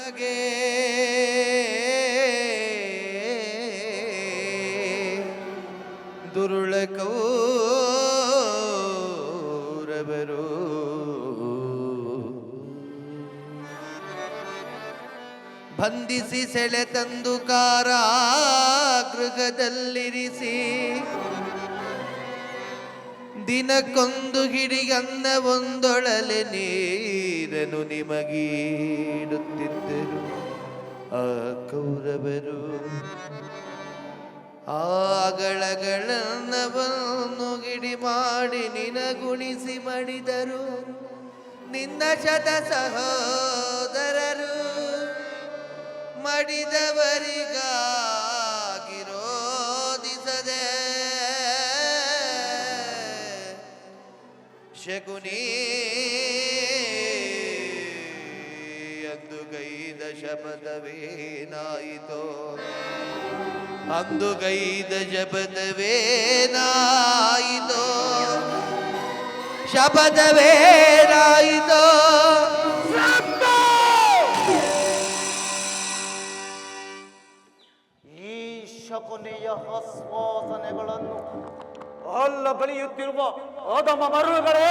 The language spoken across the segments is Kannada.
ಒಳಗೆ ದುರುಳ ಕೌರವರು ಬಂಧಿಸಿ ಸೆಳೆ ತಂದು ಕಾರಾಗೃಹದಲ್ಲಿರಿಸಿ ದಿನಕ್ಕೊಂದು ಹಿಡಿಯನ್ನ ಒಂದೊಳಲೆ ನೀರನ್ನು ನಿಮಗೀಡುತ್ತಿದ್ದರು ಆ ಕೌರವರು. ಆಗಳಗಳನ್ನವನ್ನು ಗಿಡಿ ಮಾಡಿ ನಿನಗುಣಿಸಿ ಮಡಿದರು ನಿನ್ನ ಶತ ಸಹೋದರರು. ಮಡಿದವರಿಗಾಗಿರೋದಿಸದೆ ಶಕುನಿ ಅಂದುಗೈದ ಶಪಥವೇನಾಯಿತೋ ಅಂದುಗೈದ ಶಪಥವೇನಾಯಿತೋ ಶಪಥವೇನಾಯಿತೋ. ಈ ಶಕುನಿಯ ಆಶ್ವಾಸನೆಗಳನ್ನು ಅಲ್ಲ ಬಲಿಯುತ್ತಿರುವ ಅಧಮ ಮರುಗಳೇ,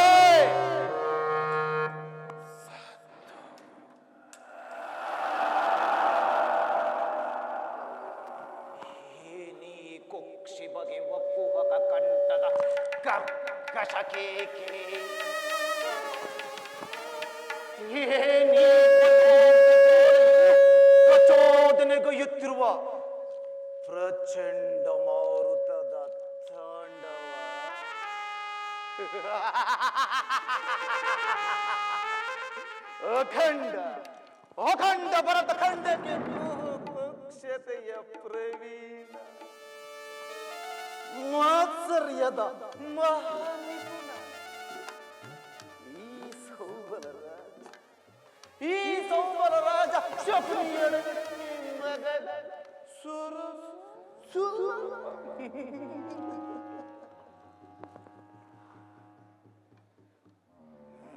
ನೀ ಕುಕ್ಷಿ ಬಗೆ ಒಪ್ಪುವ ಕಂಠದ ಕರ್ಕಶಕೇಕೆ ಪ್ರಚೋದನೆಗೈಯುತ್ತಿರುವ ಪ್ರಚಂಡ ಮಾರುತದ ತಾಂಡವ. ಅಖಂಡ ಅಖಂಡ ಭರತ ಖಂಡಕ್ಕೆ ಕುಕ್ಷತೆಯ ಪ್ರವೀಣ ಮಾತ್ಸರ್ಯದ ಮಹಾನಿಪುಣ ಈ ಸೌಬಲ ರಾಜ ಶಕುನಿಯಳ ಮಗನ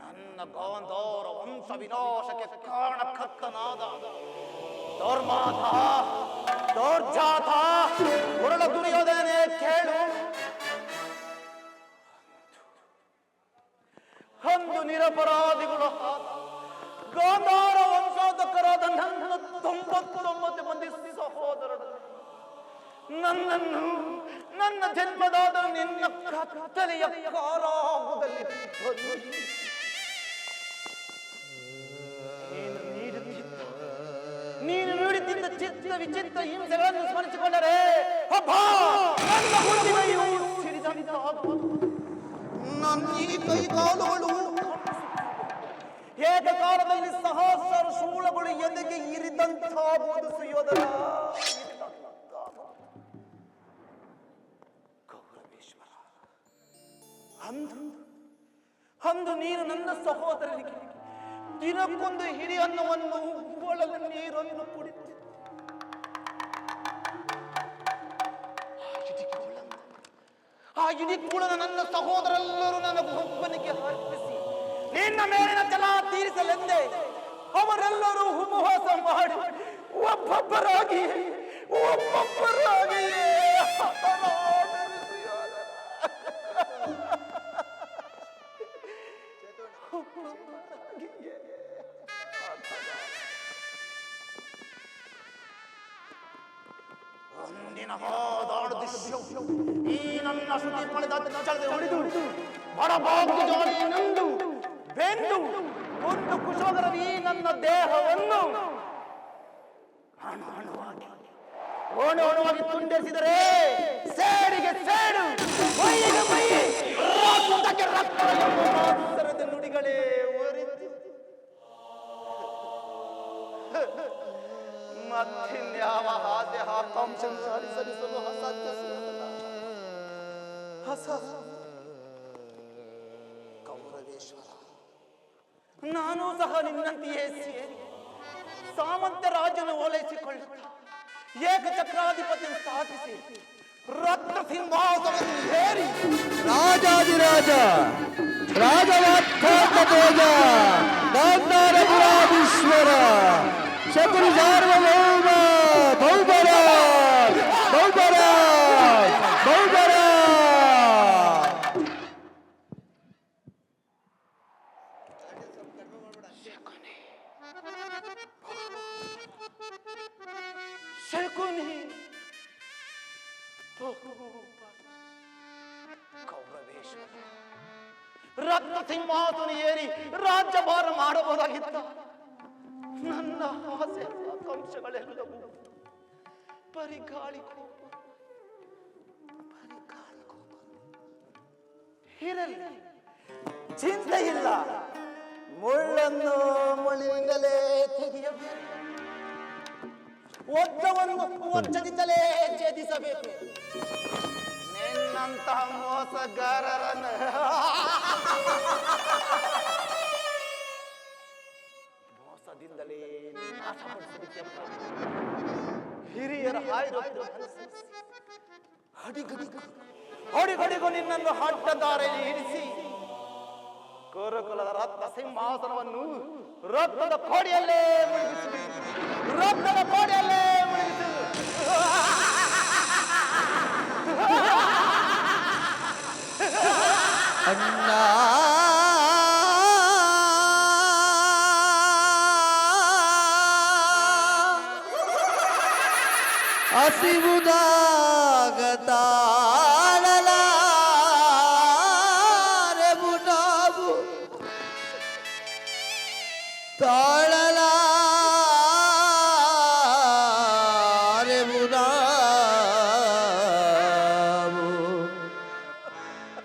ನನ್ನ ಗಾಂಧಾರ ವಂಶ ವಿನಾಶಕ್ಕೆ ಕಾರಣಕರ್ತನಾದ ಧರ್ಮಾಧ ದೌರ್ಜಾತ ಉರುಳ ದುರ್ಯೋಧನೆ ಕೇಳು. ಅಂದು ನಿರಪರಾಧಿಗಳು ಗಾಂಧಾರ ವಂಶೋಧಕರಾದ ನನ್ನ 99 ಮಂದಿ ಸಹೋದರರು ನನ್ನನ್ನು ನನ್ನ ಜನ್ಮದಾದ ನಿನ್ನ ಕತ್ತಲೆಯ ಕಾರಾಗದಲ್ಲಿ ನೀನು ನೀಡುತ್ತಿದ್ದ ಚಿತ್ತ ವಿಚಿತ್ರ ಹಿಂಸೆಗಳನ್ನು ಸ್ಮರಿಸಿಕೊಂಡರೆ ನನ್ನ ಹುಟ್ಟಿಗೆಯು ಸಿಡಿದಂತಾಗುವುದು. ನನ್ನ ಈ ಕೈ ಕಾಲುಗಳು ಏಕಕಾಲದಲ್ಲಿ ಸಹಸ್ರ ಶೂಲಗಳು ಎದೆಗೆ ಇರಿದಂತಾಗುವುದು ಸುಯೋಧನ. ಕೌರವೇಶ್ವರ, ಅಂದು ನೀನು ನನ್ನ ಸಹೋದರನಿಗೆ ದಿನಕ್ಕೊಂದು ಹಿಡಿ ಅನ್ನವನ್ನು ಒಳಗ ನೀರನ್ನು ಕುಡಿತು. ಆ ಇಡಿಕೂಳನ ನನ್ನ ಸಹೋದರೆಲ್ಲರೂ ನನಗೊಬ್ಬನಿಗೆ ಅರ್ಪಿಸಿ ನಿನ್ನ ಮೇಲಿನ ಜಲ ತೀರಿಸಲೆಂದೇ ಅವರೆಲ್ಲರೂ ಉಪವಾಸ ಮಾಡಿ ಒಬ್ಬೊಬ್ಬರಾಗಿ ಒಂದಿನ ಹೋದಾಡು ದೃಶ್ಯವು ಈ ನನ್ನ ಶ್ರುತಿ ಪಡೆದ ಚಳದೆ ಹೊಡೆದು ಬಡಬಾಗಿ ಜೋಡಿಯನ್ನೆಂದು ಬೆಂದು ಒಂದು ಕುಶೋಗರವಿ ನನ್ನ ದೇಹವನ್ನು ಅಣುವಾಗಿ ತುಂಡರಿಸಿದರೆ ಸೇಡಿಗೆ ಸೇಡು, ಮೈಗೆ ಮೈ, ರಕ್ತಕ್ಕೆ ರಕ್ತ ಎಂಬ ನುಡಿಗಳೇ ಒರಿತು. ಮತ್ತಿನ್ಯಾವ ಹಾಸ್ಯ ಆಕಾಂಕ್ಷ ಸರಿಸಲು ಅಸಾಧ್ಯ. ಕೌರವೇಶ್ವರ, ನಾನು ಸಹ ನಿನ್ನಂತೆಯೇ ಸೇರಿ ಸಾಮಂತ ರಾಜನು ಓಲೈಸಿಕೊಳ್ಳುತ್ತ ಏಕಚಕ್ರಾಧಿಪತಿ ಸ್ಥಾಪಿಸಿ ರತ್ನ ಸಿಂಹಾಸನವನ್ನು ಹೇರಿ ರಾಜಾದಿರಾಜ ರಾಜವಾತ್ಮಕ ತೇಜ ಗಾಂಧಾರಪುರಾಧೀಶ್ವರ ಶಕುನಿ ಸಾರ್ವಭೌಮ ಬಹುಪರಾಜ್ ಬಹುಪರಾಜ್ ಬಹುಪರಾಜ್. ಶಕುನಿ ಕೌರವೇಶ್ವರ ರತ್ನ ಸಿಂಹಾಸನ ಏರಿ ರಾಜ್ಯಭಾರ ಮಾಡಬಹುದಾಗಿತ್ತ. ನನ್ನ ಆಸೆ ಆಕಾಂಕ್ಷೆಗಳೆಲ್ಲವೂ ಪರಿಗಾಳಿ ಕೋಪ ಇರಲಿ, ಚಿಂತೆ ಇಲ್ಲ. ಮುಳ್ಳನ್ನು ಮುಳ್ಳಿನಿಂದಲೇ ತೆಗೆಯಬೇಕು, ಒದ್ದವನ್ನು ಒಚ್ಚದಿಂದಲೇ ಛೇದಿಸಬೇಕು. ನಿನ್ನಂತಹ ಮೋಸಗಾರರನ್ನು ಮೋಸದಿಂದಲೇ ನಾಶಪಡಿಸಲಿಕ್ಕೆ ಹಿರಿಯರ ಹಾಯ್ರೊತ್ತು ಹೊಡಿಗಡಿಗೂ ನಿನ್ನನ್ನು ಅಡ್ಡದಾರಿಯಲ್ಲಿ ಇರಿಸಿ ಕುರುಕುಲದ ರತ್ನ ಸಿಂಹಾಸನವನ್ನು ರತ್ನದ ಕೋಡಿಯಲ್ಲೇ ಮುಳುಗಿಸುವುದು, ರತ್ನದ ಕೋಡಿಯಲ್ಲೇ ಮುಳುಗಿಸುವುದು. ಅಣ್ಣ ಹಸಿವುದಾಗ ತಾಳಲಾರೆವು ನಾವು, ತಾಳಲಾರೆವು ನಾವು.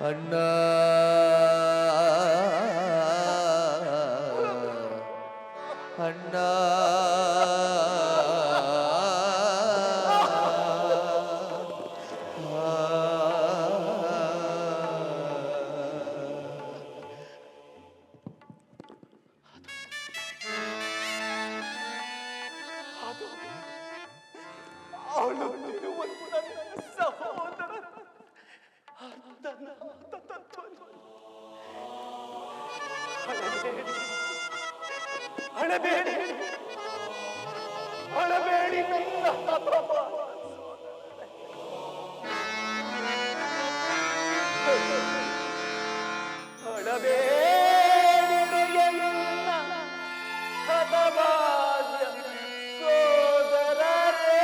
ಅಣ್ಣ ಅಣ್ಣ ಅವಳು ನನ್ನ ಸಹೋದರ ಅರ್ಧನಾಥ ತತ್ವನು. ಅಳಬೇಡಿ, ಅಳಬೇಡಿ ನನ್ನ ಅಪಮಾನ. ಅಳಬೇಡಿ ಎನ್ನ ಹತಭಾಗ್ಯ ಸೋದರರೇ.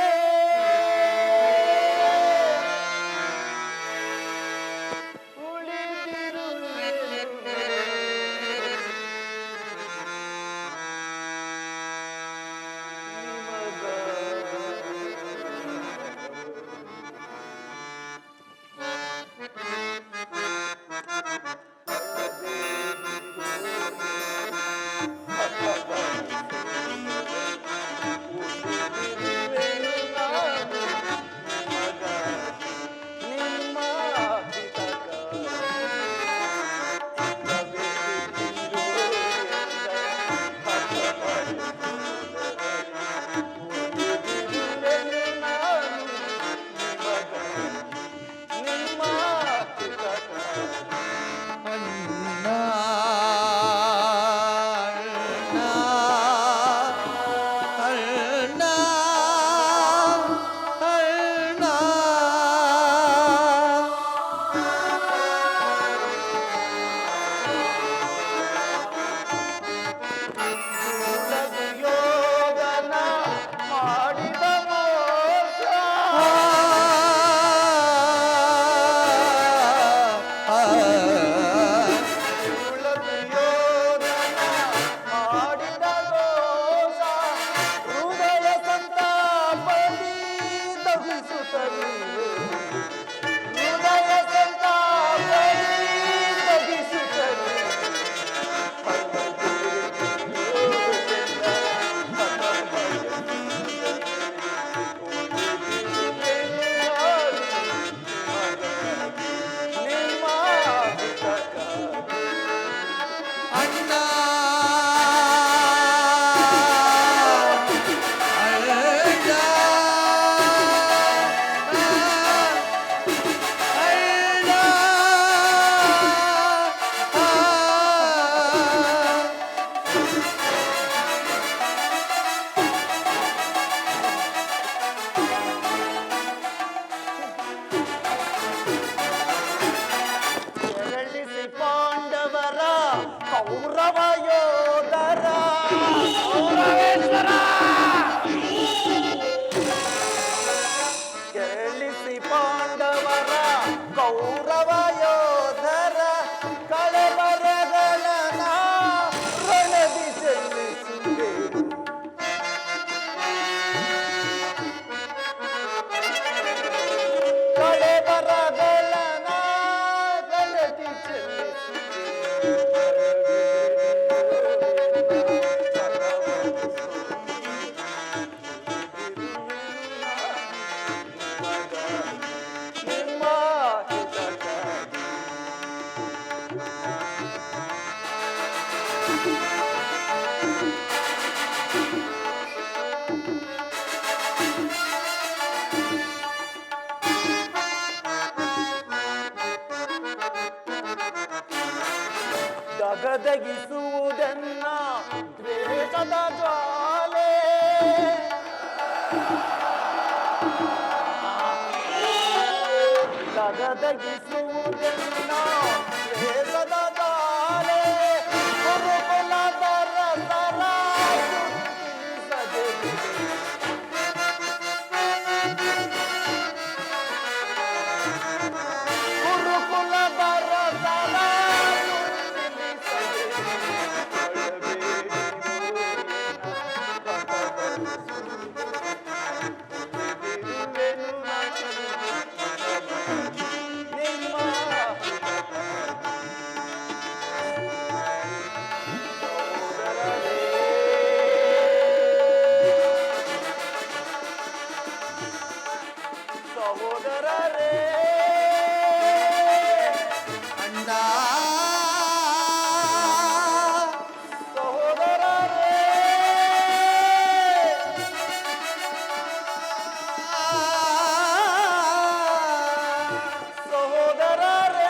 ದಗದಗಿಸುವುದನ್ನ ದ್ವೇಷದ ಜ್ವಾಲೆ ದಗದಗಿಸುವುದನ್ನ ದ್ವೇಷದ ಜ್ವಾಲೆ ಗುರುಕುಲದ ರಸರ ತಿಳಿಸದೆ ಗುರುಕುಲದ ರಸರ ಸಹೋದರರೇ ಅಣ್ಣ ಸಹೋದರರೇ ಸಹೋದರರೇ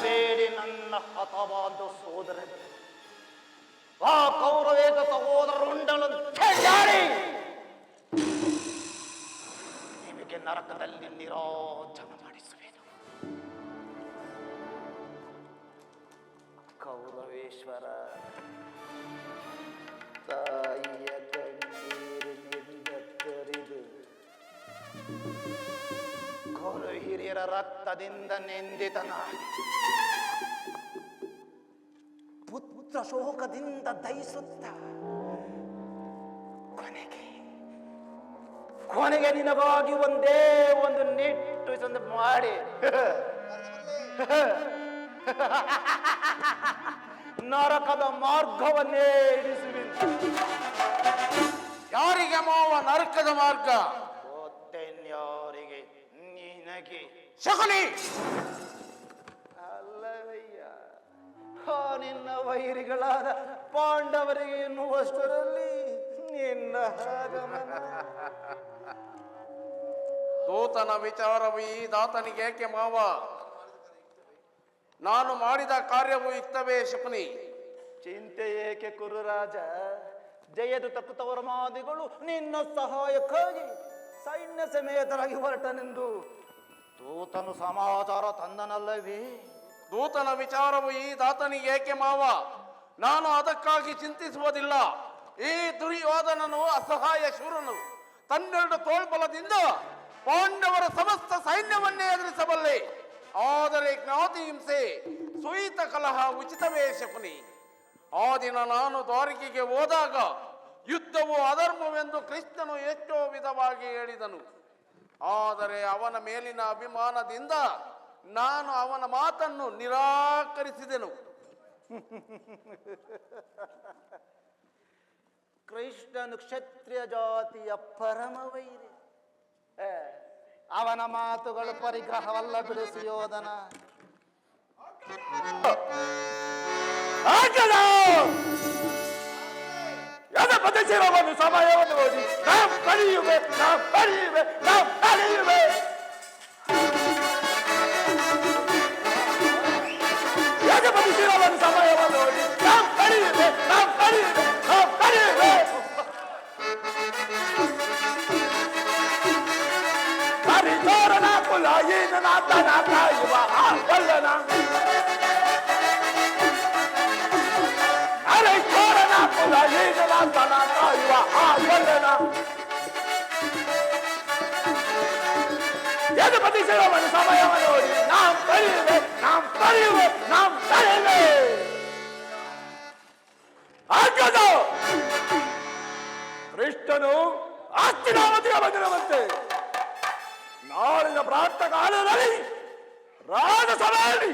ಬೇಡಿ ನನ್ನ ಹತವಾದ ಸೋದರರು ಆ ಕೌರವೇಗ ಸಹೋದರರುಂಡಲು ಚೆಂಡಾಡಿ ನಿಮಗೆ ನರಕದಲ್ಲಿ ನಿರೋಚನ ಮಾಡಿಸುವೆನು. ಕೌರವೇಶ್ವರ ತಾಯಿಯ ಕಣ್ಣೀರಿನಿಂದ ತರಿದು ಕೌರವ ಹಿರಿಯರ ರಕ್ತದಿಂದ ನೆಂದಿತನಾಗಿ ಪುತ್ರ ಶೋಕದಿಂದ ದಯಿಸುತ್ತ ಕೊನೆಗೆ ನಿನಗಾಗಿ ಒಂದೇ ಒಂದು ನಿಟ್ಟು ಮಾಡಿ ನರಕದ ಮಾರ್ಗವನ್ನೇ ಇಡಿಸುವೆ. ಯಾರಿಗೆ ಮಾವ ನರಕದ ಮಾರ್ಗ? ಗೊತ್ತೇನ್ಯಾರಿಗೆ? ನಿನಗೆ. ಶಕುನಿ, ಅಲ್ಲವಯ್ಯ, ನಿನ್ನ ವೈರಿಗಳಾದ ಪಾಂಡವರಿಗೆ ಎನ್ನುವಷ್ಟರಲ್ಲಿ ನಿನ್ನ ಆಗಮನ. ದೂತನ ವಿಚಾರವು ಈ ದಾತನಿಗೆ ಏಕೆ ಮಾವ? ನಾನು ಮಾಡಿದ ಕಾರ್ಯವು ಇತ್ತವೇ ಶಕುನಿ? ಚಿಂತೆ ಏಕೆ ಕುರುರಾಜ? ಜಯದು ತಕ್ಕುತವರ ಮಾದಿಗಳು ನಿನ್ನ ಸಹಾಯಕ್ಕಾಗಿ ಸೈನ್ಯ ಸಮೇತರಾಗಿ ಹೊರಟನೆಂದು ದೂತನು ಸಮಾಚಾರ ತಂದನಲ್ಲವೇ? ದೂತನ ವಿಚಾರವು ಈ ದಾತನಿಗೆ ಏಕೆ ಮಾವ? ನಾನು ಅದಕ್ಕಾಗಿ ಚಿಂತಿಸುವುದಿಲ್ಲ. ಈ ದುರ್ಯೋಧನನು ಅಸಹಾಯ ಶೂರನು. ತನ್ನೆರಡು ತೋಳ್ಬಲದಿಂದ ಪಾಂಡವರ ಸಮಸ್ತ ಸೈನ್ಯವನ್ನೇ ಎದುರಿಸಬಲ್ಲೆ. ಆದರೆ ಜ್ಞಾತಿ ಹಿಂಸೆ, ಸುಯಿತ ಕಲಹ ಉಚಿತವೇ ಶಕುನಿ? ಆ ದಿನ ನಾನು ದ್ವಾರಕೆಗೆ ಹೋದಾಗ ಯುದ್ಧವು ಅಧರ್ಮವೆಂದು ಕೃಷ್ಣನು ಎಷ್ಟೋ ವಿಧವಾಗಿ ಹೇಳಿದನು. ಆದರೆ ಅವನ ಮೇಲಿನ ಅಭಿಮಾನದಿಂದ ನಾನು ಅವನ ಮಾತನ್ನು ನಿರಾಕರಿಸಿದೆನು. ಕೃಷ್ಣನು ಕ್ಷತ್ರಿಯ ಜಾತಿಯ ಪರಮ ವೈರಿ. ಅವನ ಮಾತುಗಳು ಪರಿಗ್ರಹವಲ್ಲ ಬಿಡು ಸುಯೋಧನ. ಪದಶಿರವನ್ನು ಸಮಯವನ್ನು ಓದಿ ನಾವು ಕಲಿಯುವೆ, ನಾವು ಕಲಿಯುವೆ, ನಾವು ಕಲಿಯುವೆ. ಪದಶಿರವನ್ನು ಸಮಯವನ್ನು ಓದಿ ನಾವು ಕಲಿಯುವೆ, ನಾವು ಕಲಿಯುವೆ, ನಾವು ಕಲಿಯುವೆ. ಹರಿತೋರನ ಕುಲ ಏನು ನಾತನ ಕಾಯುವ ಆ ಕೊಲ್ಲನ. ಹರಿತೋರನ ಆಗುದ ಈಗ ತನ ಕಾಯುವ ಆ ಗಂಡನ ಯದುಪತಿ ಶಿರೋಮಣಿ ಸಮಯವ ನೋಡಿ ನಾವು ಕಳೆಯುವೆ ಆಗ್ಯದ ಕೃಷ್ಣನು ಹಸ್ತಿನಾವತಿಗೆ ಬಂದಿರುವಂತೆ ನಾಳಿನ ಪ್ರಾತಃ ಕಾಲದಲ್ಲಿ ರಾಜಸಭೆಯಲ್ಲಿ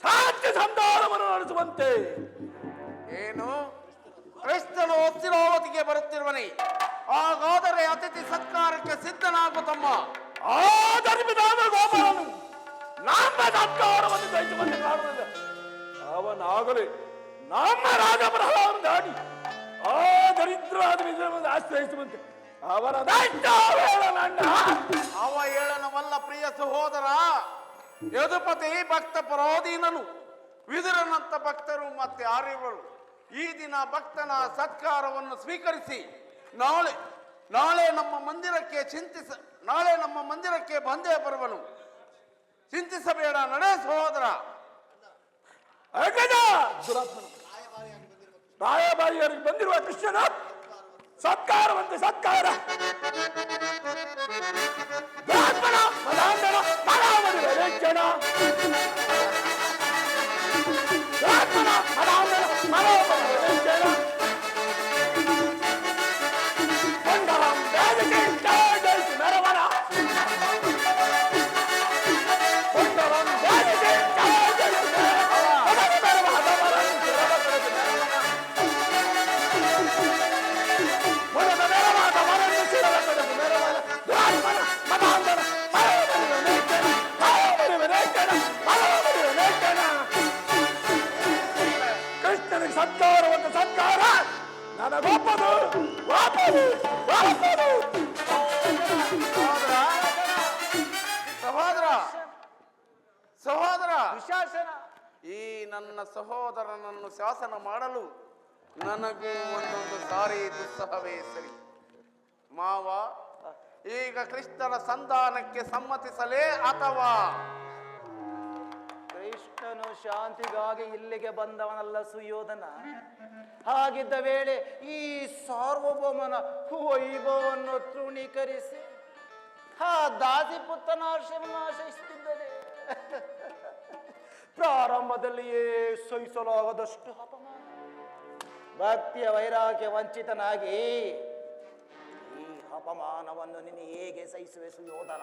ಶಾಂತಿ ಸಂಧಾನವನ್ನು ನಡೆಸುವಂತೆ. ಏನು ಕೃಷ್ಣನು ಹಸ್ತಿನಾವತಿಗೆ ಬರುತ್ತಿರುವನೇ? ಹಾಗಾದರೆ ಅತಿಥಿ ಸತ್ಕಾರಕ್ಕೆ ಸಿದ್ಧನಾಗು ತಮ್ಮ. ಆ ಧರ್ಮಿದಾದ ಗೋಪಾಲನು ನಮ್ಮ ಸತ್ಕಾರವನ್ನು ಬಯಸುವಂತೆ ಕಾಣುವುದಿಲ್ಲ. ಅವನಾಗಲೇ ನಮ್ಮ ರಾಜಪ್ರಭಾವನ್ನು ದಾಟಿ ಆ ದರಿದ್ರವಾದ ವಿಜಯವನ್ನು ಆಶ್ರಯಿಸುವಂತೆ ಅವರ ಅವ ಹೇಳನವಲ್ಲ ಪ್ರಿಯ ಸಹೋದರ. ಯದುಪತಿ ಭಕ್ತ ಪರಾಧೀನನು. ವಿದುರನಂತ ಭಕ್ತರು ಮತ್ತೆ ಆರ್ಯವರು ಈ ದಿನ ಭಕ್ತನ ಸತ್ಕಾರವನ್ನು ಸ್ವೀಕರಿಸಿ ನಾಳೆ ನಮ್ಮ ಮಂದಿರಕ್ಕೆ ಬಂದೇ ಬರುವನು. ಚಿಂತಿಸಬೇಡ, ನಡೆ ಸಹೋದರ. ರಾಯಭಾರಿಯರಿಗೆ ಬಂದಿರುವ ಕೃಷ್ಣನ ಸತ್ಕಾರವಂತೆ ಸತ್ಕಾರ ಸತ್ಕಾರವಂತ ಸತ್ಕಾರ ನನಗೊಪ್ಪದು ಸಹೋದರ ಈ ನನ್ನ ಸಹೋದರನನ್ನು ಶಾಸನ ಮಾಡಲು ನನಗೂ ಒಂದೊಂದು ಸಾರಿ ದುಸ್ಸಹವೇ ಸರಿ. ಮಾವ, ಈಗ ಕೃಷ್ಣನ ಸಂಧಾನಕ್ಕೆ ಸಮ್ಮತಿಸಲೇ ಅಥವಾ? ಕೃಷ್ಣನು ಶಾಂತಿಗಾಗಿ ಇಲ್ಲಿಗೆ ಬಂದವನಲ್ಲ ಸುಯೋಧನ. ಹಾಗಿದ್ದ ವೇಳೆ ಈ ಸಾರ್ವಭೌಮನ ವೈಭವವನ್ನು ತೃಣೀಕರಿಸಿ ಆ ದಾಸಿಪುತ್ತನ ಆಶ್ರಮವನ್ನು ಆಶ್ರಯಿಸುತ್ತಿದ್ದರೆ ಪ್ರಾರಂಭದಲ್ಲಿಯೇ ಸಹಿಸಲಾಗದಷ್ಟು ಅಪಮಾನ. ಭಕ್ತಿಯ ವೈರಾಗ್ಯ ವಂಚಿತನಾಗಿ ಈ ಅಪಮಾನವನ್ನು ನೀನು ಹೇಗೆ ಸಹಿಸುವೆ ಸುಯೋಧನ?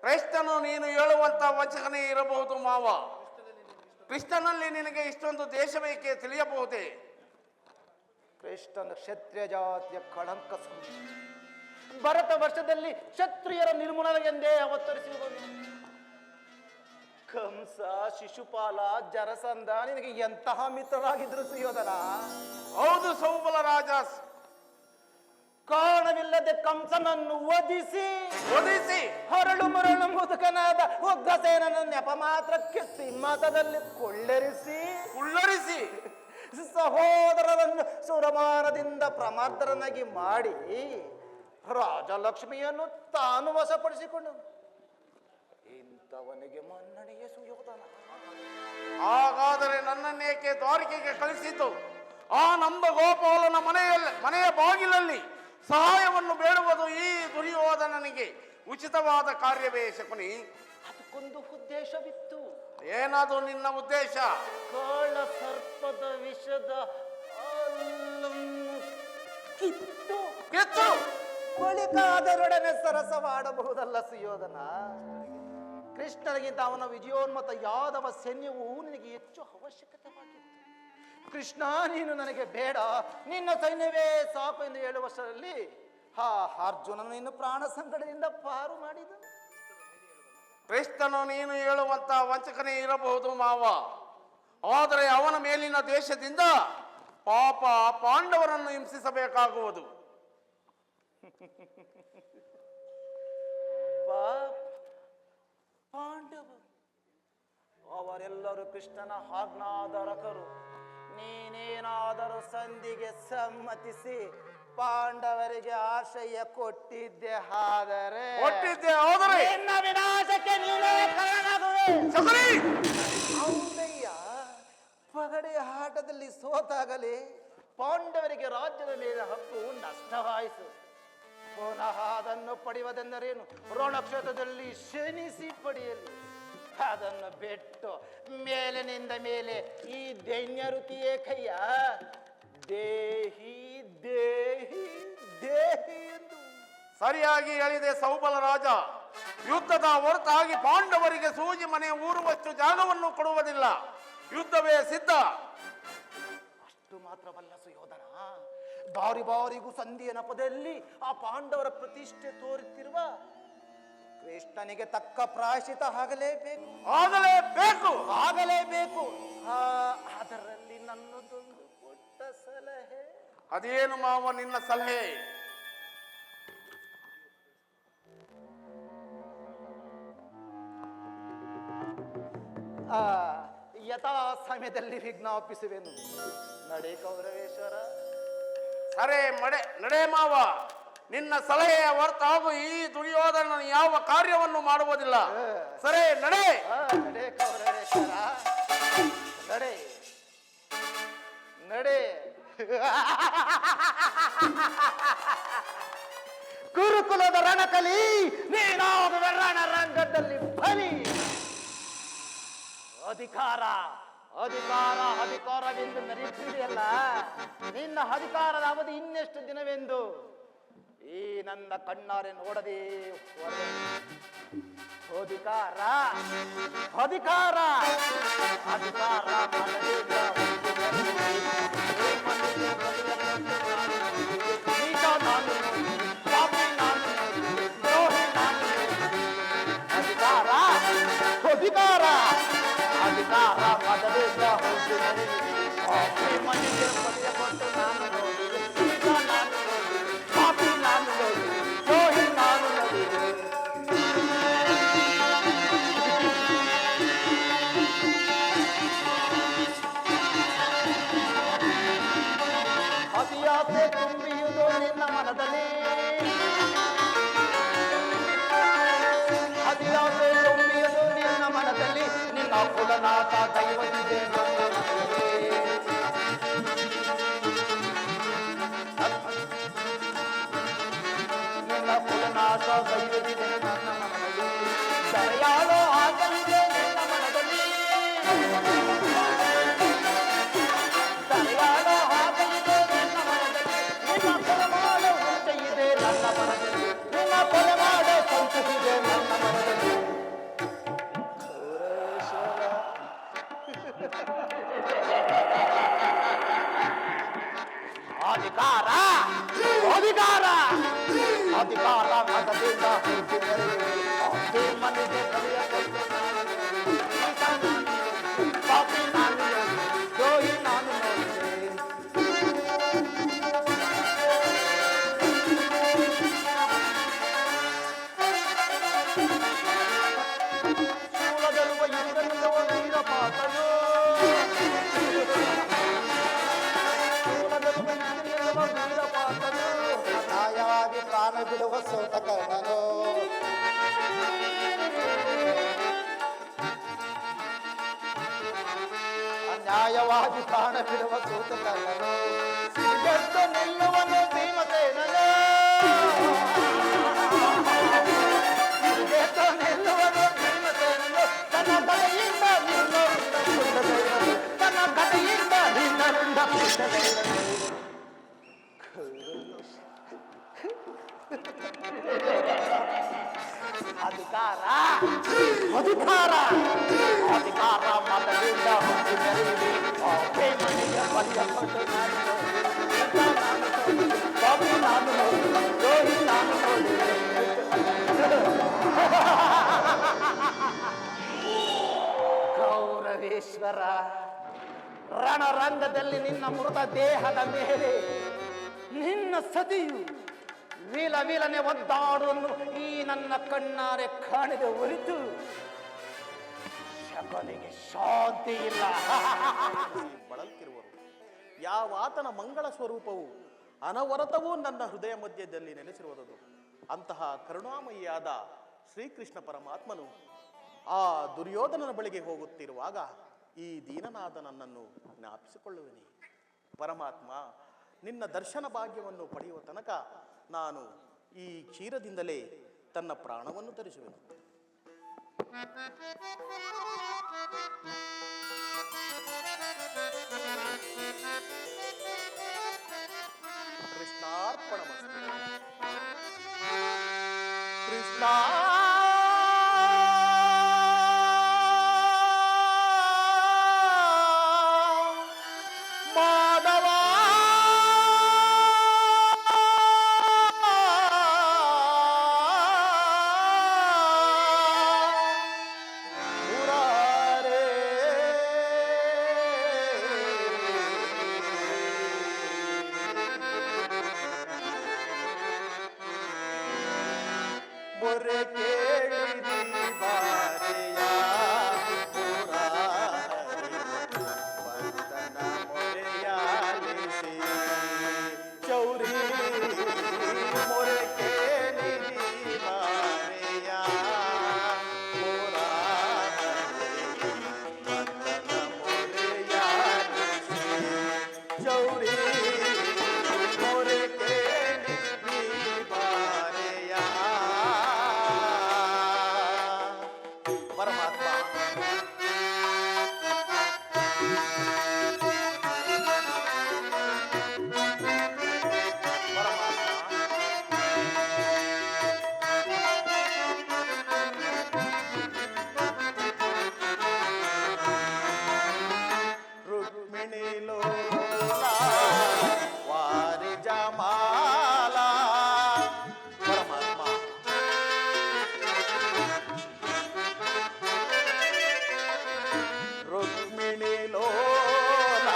ಕೃಷ್ಣನು ನೀನು ಹೇಳುವಂತ ವಂಚಕನೇ ಇರಬಹುದು ಮಾವ. ಕೃಷ್ಣನಲ್ಲಿ ನಿನಗೆ ಇಷ್ಟೊಂದು ದೇಶ ಬೇಕೆ ತಿಳಿಯಬಹುದೇ? ಕೃಷ್ಣನ ಕ್ಷತ್ರಿಯ ಜಾತಿಯ ಕಳಂಕ ಭರತ ವರ್ಷದಲ್ಲಿ ಕ್ಷತ್ರಿಯರ ನಿರ್ಮೂಲನೆಗೆಂದೇ ಅವತರಿಸುವುದು. ಕಂಸ, ಶಿಶುಪಾಲ, ಜರಸಂಧ ನಿನಗೆ ಎಂತಹ ಮಿತ್ರರಾಗಿದ್ರು ಸುಯೋಧನ? ಹೌದು ಸೌಬಲ ರಾಜ. ಕಾರಣವಿಲ್ಲದೆ ಕಂಸನನ್ನು ವಧಿಸಿ ಹರಳು ಮರಳು ಮುದುಕನಾದ ಉಗ್ರಸೇನನ್ನು ನೆಪ ಮಾತ್ರಕ್ಕೆ ಸಿಂಹಾಸನದಲ್ಲಿ ಕುಳ್ಳರಿಸಿ ಸಹೋದರರನ್ನು ಸುರಮಾನದಿಂದ ಪ್ರಮಾದರನಾಗಿ ಮಾಡಿ ರಾಜಲಕ್ಷ್ಮಿಯನ್ನು ತಾನು ವಶಪಡಿಸಿಕೊಂಡು ಇಂಥವನಿಗೆ ಮನ್ನಣೆಯ ಸುಯೋಧನ. ಹಾಗಾದರೆ ನನ್ನನ್ನೇಕೆ ದ್ವಾರಕೆಗೆ ಕಳಿಸಿತು? ಆ ನಂದ ಗೋಪಾಲನ ಮನೆಯ ಬಾಗಿಲಲ್ಲಿ ಸಹಾಯವನ್ನು ಬೇಡುವುದು ಈ ದುರ್ಯೋಧನನಿಗೆ ಉಚಿತವಾದ ಕಾರ್ಯವೇ ಶಕುನಿ? ಅದಕ್ಕೊಂದು ಉದ್ದೇಶವಿತ್ತು. ಏನದು ನಿನ್ನ ಉದ್ದೇಶ? ಕಾಳ ಸರ್ಪದ ವಿಷದ ಕಿತ್ತು ಬಳಿಕ ಅದರೊಡನೆ ಸರಸವಾಡಬಹುದಲ್ಲ ಸುಯೋಧನ. ಕೃಷ್ಣನಿಗಿಂತ ಅವನ ವಿಜಯೋನ್ಮತ ಯಾದವ ಸೈನ್ಯವು ನಿನಗೆ ಹೆಚ್ಚು ಅವಶ್ಯಕತೆವಾಗಿತ್ತು. ಕೃಷ್ಣ, ನೀನು ನನಗೆ ಬೇಡ, ನಿನ್ನ ಸೈನ್ಯವೇ ಸಾಕು ಎಂದು ಹೇಳುವಷ್ಟರಲ್ಲಿ ಅರ್ಜುನನು ನಿನ್ನ ಪ್ರಾಣ ಸಂಕಟದಿಂದ ಪಾರು ಮಾಡಿದನು. ಕೃಷ್ಣನು ನೀನು ಹೇಳುವಂತ ವಂಚಕನೇ ಇರಬಹುದು ಮಾವ. ಆದರೆ ಅವನ ಮೇಲಿನ ದೇಶದಿಂದ ಪಾಪ ಪಾಂಡವರನ್ನು ಹಿಂಸಿಸಬೇಕಾಗುವುದು. ಪಾಂಡವರು ಅವರೆಲ್ಲರೂ ಕೃಷ್ಣನ ಆಜ್ಞಾಧಾರಕರು. ನೀನೇನಾದರೂ ಸಂಧಿಗೆ ಸಮ್ಮತಿಸಿ ಪಾಂಡವರಿಗೆ ಆಶ್ರಯ ಕೊಟ್ಟಿದ್ದೆ ಆದರೆ ನಿನ್ನ ವಿನಾಶಕ್ಕೆ ನೀನೇ ಕಾರಣಾಗುವೆ. ಹೌದಯ್ಯ, ಪಗಡೆ ಆಟದಲ್ಲಿ ಸೋತಾಗಲೇ ಪಾಂಡವರಿಗೆ ರಾಜ್ಯದ ಮೇಲೆ ಹಕ್ಕು ನಷ್ಟವಾಯಿತು. ಪುನಃ ಅದನ್ನು ಪಡೆಯುವುದೆಂದರೇನು? ರಣಕ್ಷೇತ್ರದಲ್ಲಿ ಶನಿಸಿ ಪಡೆಯಲು. ಅದನ್ನು ಬಿಟ್ಟು ಮೇಲಿನಿಂದ ಮೇಲೆ ಈ ದೈನ್ಯರುತಿಯೇ ಕೈಯ ದೇಹಿ ದೇಹಿ ದೇಹಿ ಎಂದು ಸರಿಯಾಗಿ ಹೇಳಿದೆ ಸೌಬಲ ರಾಜ. ಯುದ್ಧದ ಹೊರತಾಗಿ ಪಾಂಡವರಿಗೆ ಸೂಜಿ ಮನೆ ಊರುವಷ್ಟು ಜಾಗವನ್ನು ಕೊಡುವುದಿಲ್ಲ. ಯುದ್ಧವೇ ಸಿದ್ಧ. ಅಷ್ಟು ಮಾತ್ರವಲ್ಲ ಸುಯೋಧನ, ಬಾರಿ ಬಾರಿಗೂ ಸಂಧಿಯ ನೆಪದಲ್ಲಿ ಆ ಪಾಂಡವರ ಪ್ರತಿಷ್ಠೆ ತೋರುತ್ತಿರುವ ಕೃಷ್ಣನಿಗೆ ತಕ್ಕ ಪ್ರಾಯಶ್ಚಿತ ಆಗಲೇಬೇಕು. ಆಗಲೇಬೇಕು. ಅದರಲ್ಲಿ ನನ್ನದೊಂದು ಪುಟ್ಟ ಸಲಹೆ. ಅದೇನು ಮಾವ ನಿನ್ನ ಸಲಹೆ? ಯಥಾ ಸಮಯದಲ್ಲಿ ವಿಜ್ಞಾಪಿಸುವೆನು. ನಡೆ ಕೌರವೇಶ್ವರ. ಸರಿ ನಡೆ ಮಾವ. ನಿನ್ನ ಸಲಹೆಯ ಹೊರತಾಗು ಈ ದುರ್ಯೋಧನ ಯಾವ ಕಾರ್ಯವನ್ನು ಮಾಡುವುದಿಲ್ಲ. ಸರಿ ನಡೆ. ನಡೆ ಕೌರವೇಶ್ವರ, ನಡೆ ನಡೆ. ಗುರುಕುಲದ ರಣಕಲಿ ನೀನಾಗುವ ರಣರಂಗದಲ್ಲಿ ಬಲಿ. ಅಧಿಕಾರ ಅಧಿಕಾರ ಅಧಿಕಾರವೆಂದು ಮೆರೆಯುತ್ತಿದೆಯಲ್ಲ, ನಿನ್ನ ಅಧಿಕಾರದ ಅವಧಿ ಇನ್ನೆಷ್ಟು ದಿನವೆಂದು ಈ ನನ್ನ ಕಣ್ಣಾರೆ ನೋಡದೆ ಹೋದೆ. ಅಧಿಕಾರ ಅಧಿಕಾರ ಅಧಿಕಾರ ಅಧಿಕಾರ ಅಧಿಕಾರ ಅಧಿಕಾರ ಮದದಿಂದ ಮನೆಗೆ ಪಡೆಯ ಕೊಟ್ಟು ನಾನು ನೋಡಿದೆ. ಈಗ ನಾನು ನೋಡಿದೆ, ಪಾಪಿ ನಾನು ನೋಡಿದೆ, ದ್ರೋಹಿ ನಾನು ನೋಡಿದೆ. ಅತಿಯಾಸೆ ತುಂಬಿಯುವುದು ನಿನ್ನ ಮನದಲ್ಲಿ, ಅತಿಯಾಸೆ ತುಂಬಿಯುವುದು ನಿನ್ನ ಮನದಲ್ಲಿ. ನಿನ್ನ ಕುಲನಾಥ ದೈವವಿದೆ ನನ್ನ ಮನದಲ್ಲಿ. ನಿನ್ನ ಕುಲನಾಥ ದೈವವಿದೆ ನನ್ನ ಮನದಲ್ಲಿ. ದಯಾಳು ಆಗಲಿದೆ ನಿನ್ನ ಮನದಲ್ಲಿ. ದಯಾಳು ಆಗಲಿದೆ ನಿನ್ನ ಮನದಲ್ಲಿ. ನಿನ್ನ ಕೊಲಮಾಡ ಉಂಟೆ ಇದೆ ನನ್ನ ಮನದಲ್ಲಿ. ನಿನ್ನ ಕೊಲಮಾಡ ಸಂತಸಿದೆ ನನ್ನ ಮನದಲ್ಲಿ. ಅಧಿಕಾರ ಅಧಿಕಾರ ಅಧಿಕಾರ ಮತದಿಂದ ಮನೆಗೆ ಬಲಿಯ ಕೊಟ್ಟು ಪಾಪಿ ನಾನು ದ್ರೋಹಿ ನಾನು ನೋಡಿದೆ. ಶೂಲದಲ್ಲುವ ಯುದ್ಧವಿಲ್ಲವ ವೀರಪಾತನು. ನ್ಯಾಯವಾಗಿ ಪ್ರಾಣ ಬಿಡುವ ಸೋತ ಕರ್ಣನು. ಅನ್ಯಾಯವಾಗಿ ಪ್ರಾಣ ಬಿಡುವ ಸೋತ ಕರ್ಣನು. ಸಿಡಿದೆದ್ದು ನಿಲ್ಲುವನು ಭೀಮಸೇನನು. ಸಿಡಿದೆದ್ದು ನಿಲ್ಲುವನು ಭೀಮಸೇನನು. ತನ್ನ ಕಡೆಯಿಂದ ನಿನ್ನರುಂಡ ಪುಟ್ಟದೈವನು. ತನ್ನ ಕಡೆಯಿಂದ ನಿನ್ನರುಂಡ ಪುಟ್ಟದೈವನು. ಅಧಿಕಾರ ಅಧಿಕಾರ ಅಧಿಕಾರ ಮತದಿಂದ ಹುಟ್ಟಿ ಮೆರೆಯುವೆ. ಮನೆಯ ಬಲಿಯ ಕೊಟ್ಟು ನಾನು ಬಾಬು ನಾನು ದ್ರೋಹಿ ನಾನು ನೋಡಿದೆ. ಕೌರವೇಶ್ವರ, ರಣರಂಗದಲ್ಲಿ ನಿನ್ನ ಮೃತ ದೇಹದ ಮೇಲೆ ನಿನ್ನ ಸತಿಯು ವೀಲ ವೀಲನೆ ಒದ್ದಾಡುವನ್ನು ಈ ನನ್ನ ಕಣ್ಣಾರೆ ಕಾಣಿದೆ ಹೊರಿತು ಶಕನಿಗೆ ಶಾಂತಿ ಇಲ್ಲ. ಬಳಲ್ತಿರುವರು ಯಾವಾತನ ಮಂಗಳ ಸ್ವರೂಪವು ಅನವರತವೂ ನನ್ನ ಹೃದಯ ಮಧ್ಯದಲ್ಲಿ ನೆಲೆಸಿರುವುದು. ಅಂತಹ ಕರುಣಾಮಯಿಯಾದ ಶ್ರೀಕೃಷ್ಣ ಪರಮಾತ್ಮನು ಆ ದುರ್ಯೋಧನನ ಬಳಿಗೆ ಹೋಗುತ್ತಿರುವಾಗ ಈ ದೀನನಾದ ನನ್ನನ್ನು ಜ್ಞಾಪಿಸಿಕೊಳ್ಳುವೆನೆ. ಪರಮಾತ್ಮ, ನಿನ್ನ ದರ್ಶನ ಭಾಗ್ಯವನ್ನು ಪಡೆಯುವ ತನಕ ನಾನು ಈ ಕ್ಷೀರದಿಂದಲೇ ತನ್ನ ಪ್ರಾಣವನ್ನು ತರಿಸುವೆನು. ಕೃಷ್ಣಾರ್ಪಣಮಸ್ತು. ಕೃಷ್ಣ ಮಾಧವ ಮುರಾರೇ ಮೊರೆ ಕೇಳಿರಿ ಬಾರೆಯ ಮುರಾರಿ ವಂದನ ಮೊರೆಯಾಲಿಸಿ ಚೌರಿ ಮೊರೆ ಕೇಳಿರಿ ಬಾರೆಯ ಮುರಾರಿ ವಂದನ ಮೊರೆಯಾಲಿಸಿ ಚೌರಿ ಮೊರೆ ಕೇಳಿರಿ ಬಾರೆಯ. ಪರಮಾತ್ಮ, ರುಕ್ಮಿಣಿ ಲೋಲ ವಾರಿ ಜಮಾಲ. ಪರಮಾತ್ಮ, ರುಕ್ಮಿಣಿ ಲೋಲ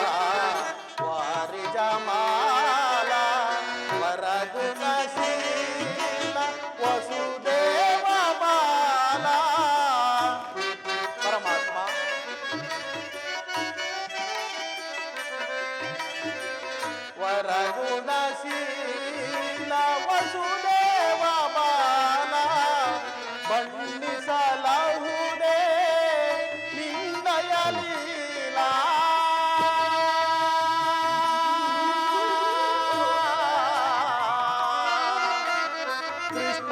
ವಾರಿ ಜಮಾಲ ವರಗುಣಶೀಲ ವಸುದೇವ ಬಾಲ. ಪರಮಾತ್ಮ, ವರಗುಣಶೀಲ ವಸುದೇವ ಬಾಲ ಬಣ್ಣಿಸಲಾಹುದೇ ನಿನ್ನಯ ಲೀಲಾ. ಕೃಷ್ಣ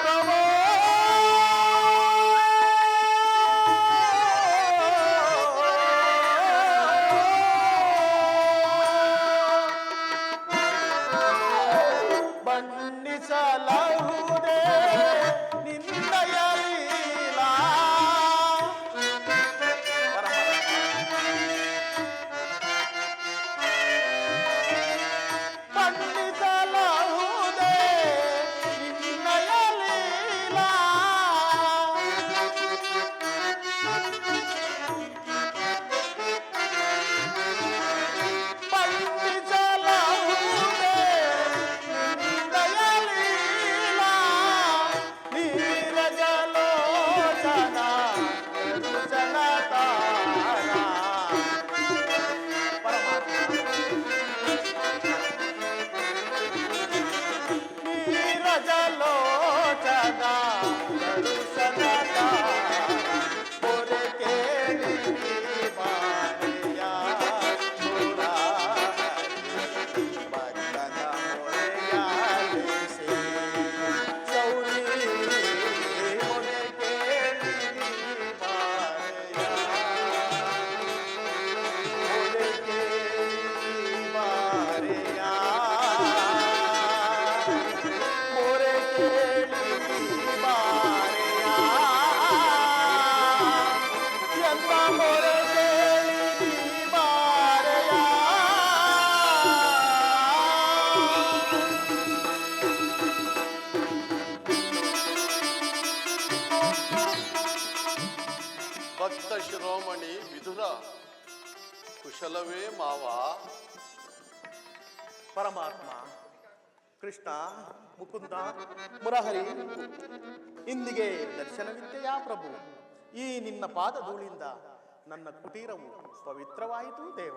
ಪ್ರಭೋ ಬಣ್ಣಿಸಲಾಹುದೇ ನಿನ್ನಯ ಲೀಲಾ. ಬಣ್ಣಿಸಲಾಹುದೇ ನಿನ್ನಯ ಲೀಲಾ. ಬಣ್ಣಿಸಲಾಹುದೇ ನಿನ್ನಯ ಲೀಲಾ. ನೀರಜಲೋಚನ ಜನತಾನ. ಪರಮಾತ್ಮ, ನೀರಜಲೋಚನ ಜನತಾನ. ಮೊರೆ ಕೇಳಿರಿ ಬಾರೆಯ ಮುರಾರಿ ವಂದನ ಮೊರೆಯಾಲಿಸಿ ಚೌರಿ ಮೊರೆ ಕೇಳಿರಿ ಬಾರೆಯ ಮೊರೆ ಕೇಳಿರಿ ಬಾರೆಯ ಮೊರೆ ಕೇಳಿರಿ ಬಾರೆಯ. ಎಂತ ಮೊರೆ ಕೇಳಿರಿ ಬಾರೆಯ. ಭಕ್ತ ಶಿರೋಮಣಿ ವಿದುರ, ಕುಶಲವೇ ಮಾವ? ಪರಮಾತ್ಮ, ಕೃಷ್ಣ, ಮುಕುಂದ, ಮುರಹರಿ, ಇಂದಿಗೆ ದರ್ಶನವಿದ್ದೆಯಾ ಪ್ರಭು? ಈ ನಿನ್ನ ಪಾದ ಧೂಳಿಂದ ನನ್ನ ಕುಟೀರವು ಪವಿತ್ರವಾಯಿತು ದೇವ.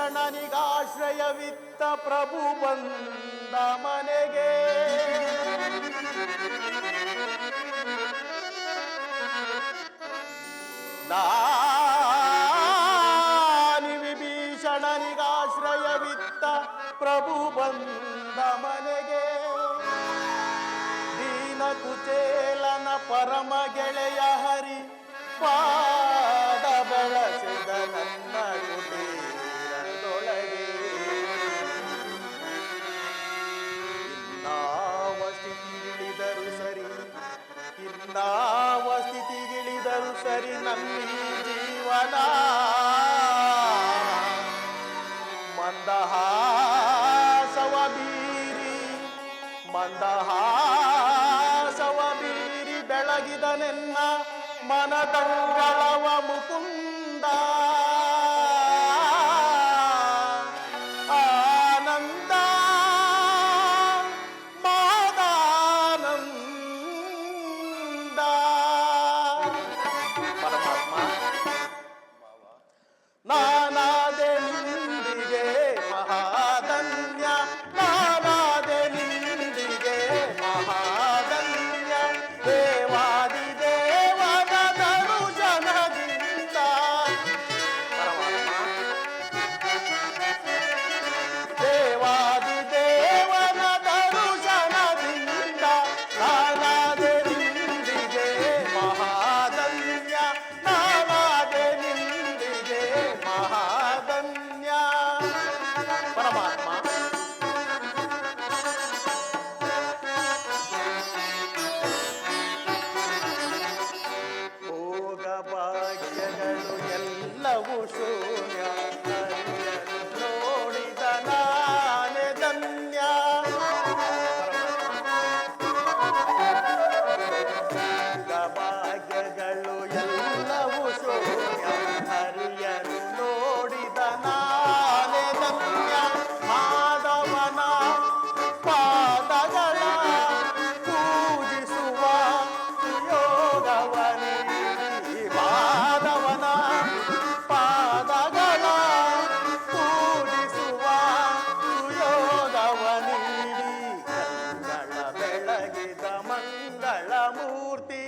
ವಿಭೀಷಣನಿಗಾಶ್ರಯವಿತ್ತ ಪ್ರಭು ಬಂದ ಮನೆಗೆ ದಾನಿ ವಿಭೀಷಣನಿಗಾಶ್ರಯವಿತ್ತ ಪ್ರಭು ಬಂದ ಮನೆಗೆ ದೀನ ಕುಚೇಲನ ಪರಮ ಗೆಳೆಯ ಹರಿ ಪಾದ ಬೆಳಸಿದ ನನ್ನ ಕುಟೀರದೊಳಗೆ ಇನ್ನಾವ ಸ್ಥಿತಿಗಿಳಿದರು ಸರಿ ಇನ್ನಾವ ಸ್ಥಿತಿಗಿಳಿದರು ಸರಿ ನಮ್ಮಿ ಜೀವನ ಮಂದಹಾಸವ ಬೀರಿ ಮಂದಹಾಸವ ಬೀರಿ ಬೆಳಗಿದನೆನ್ನ ಮನದಂಗಳವ ಮುಕುಂದ ಆನಂದ ಮಾದಾನಂದ ಪರಮಾತ್ಮ ನಾನಾದೆ ನಿಂದಿಗೆ ಮಹಾಧನ್ಯ ನಾನಾದೆ ನಿಂದಿಗೆ ಮಹಾಧನ್ಯ ದೇವಾದಿ ದೇವನ ದರುಶನದಿಂದ ದೇವಾದಿ ದೇವನ ದರುಶನದಿಂದ ನಾನಾದೆ ನಿಂದಿಗೆ ಮಹಾಧನ್ಯ ನಾನಾದೆ ನಿಂದಿಗೆ ಮಹಾಧನ್ಯ ಪರಮಾತ್ಮ ಭೋಗ ಭಾಗ್ಯಗಳು ಎಲ್ಲವೂ ಶೂನ್ಯ ಹರಿಯನು ನೋಡಿದ ನಾನೇ ಧನ್ಯ ಭೋಗ ಭಾಗ್ಯಗಳು ಎಲ್ಲವೂ ಶೂನ್ಯ ಹರಿಯನು ನೋಡಿದ ನಾನೇ ಧನ್ಯ ಮಾಧವನ ಪಾದಗಳ ಪೂಜಿಸುವ ಯೋಗವನಿ ಮಾಧವನ ಪಾದಗಳ ಪೂಜಿಸುವ ಯೋಗವನಿ ಕಂಗಳ ಬೆಳಗಿದ ಮಂಗಳ ಮೂರ್ತಿ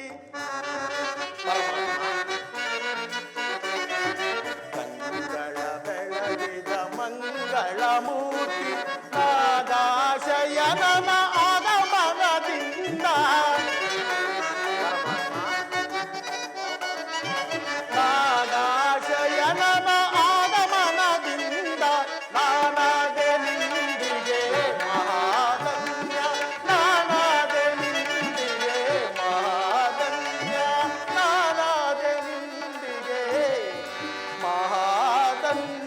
ಕಂಗಳ ಬೆಳಗಿದ ಮಂಗಳ ಮೂರ್ತಿ ನಾದಾಶಯನ ಆಗಮನದಿಂದ ನಾದಾಶಯನ ಆಗಮನದಿಂದ ನಾನಾದೆ ನಿಂದಿಗೆ ಮಹಾಧನ್ಯ ನಾನಾದೆ ನಿಂದಿಗೆ ಮಹಾಧನ್ಯ ನಾನಾದೆ ನಿಂದಿಗೆ ಮಹಾಧನ್ಯ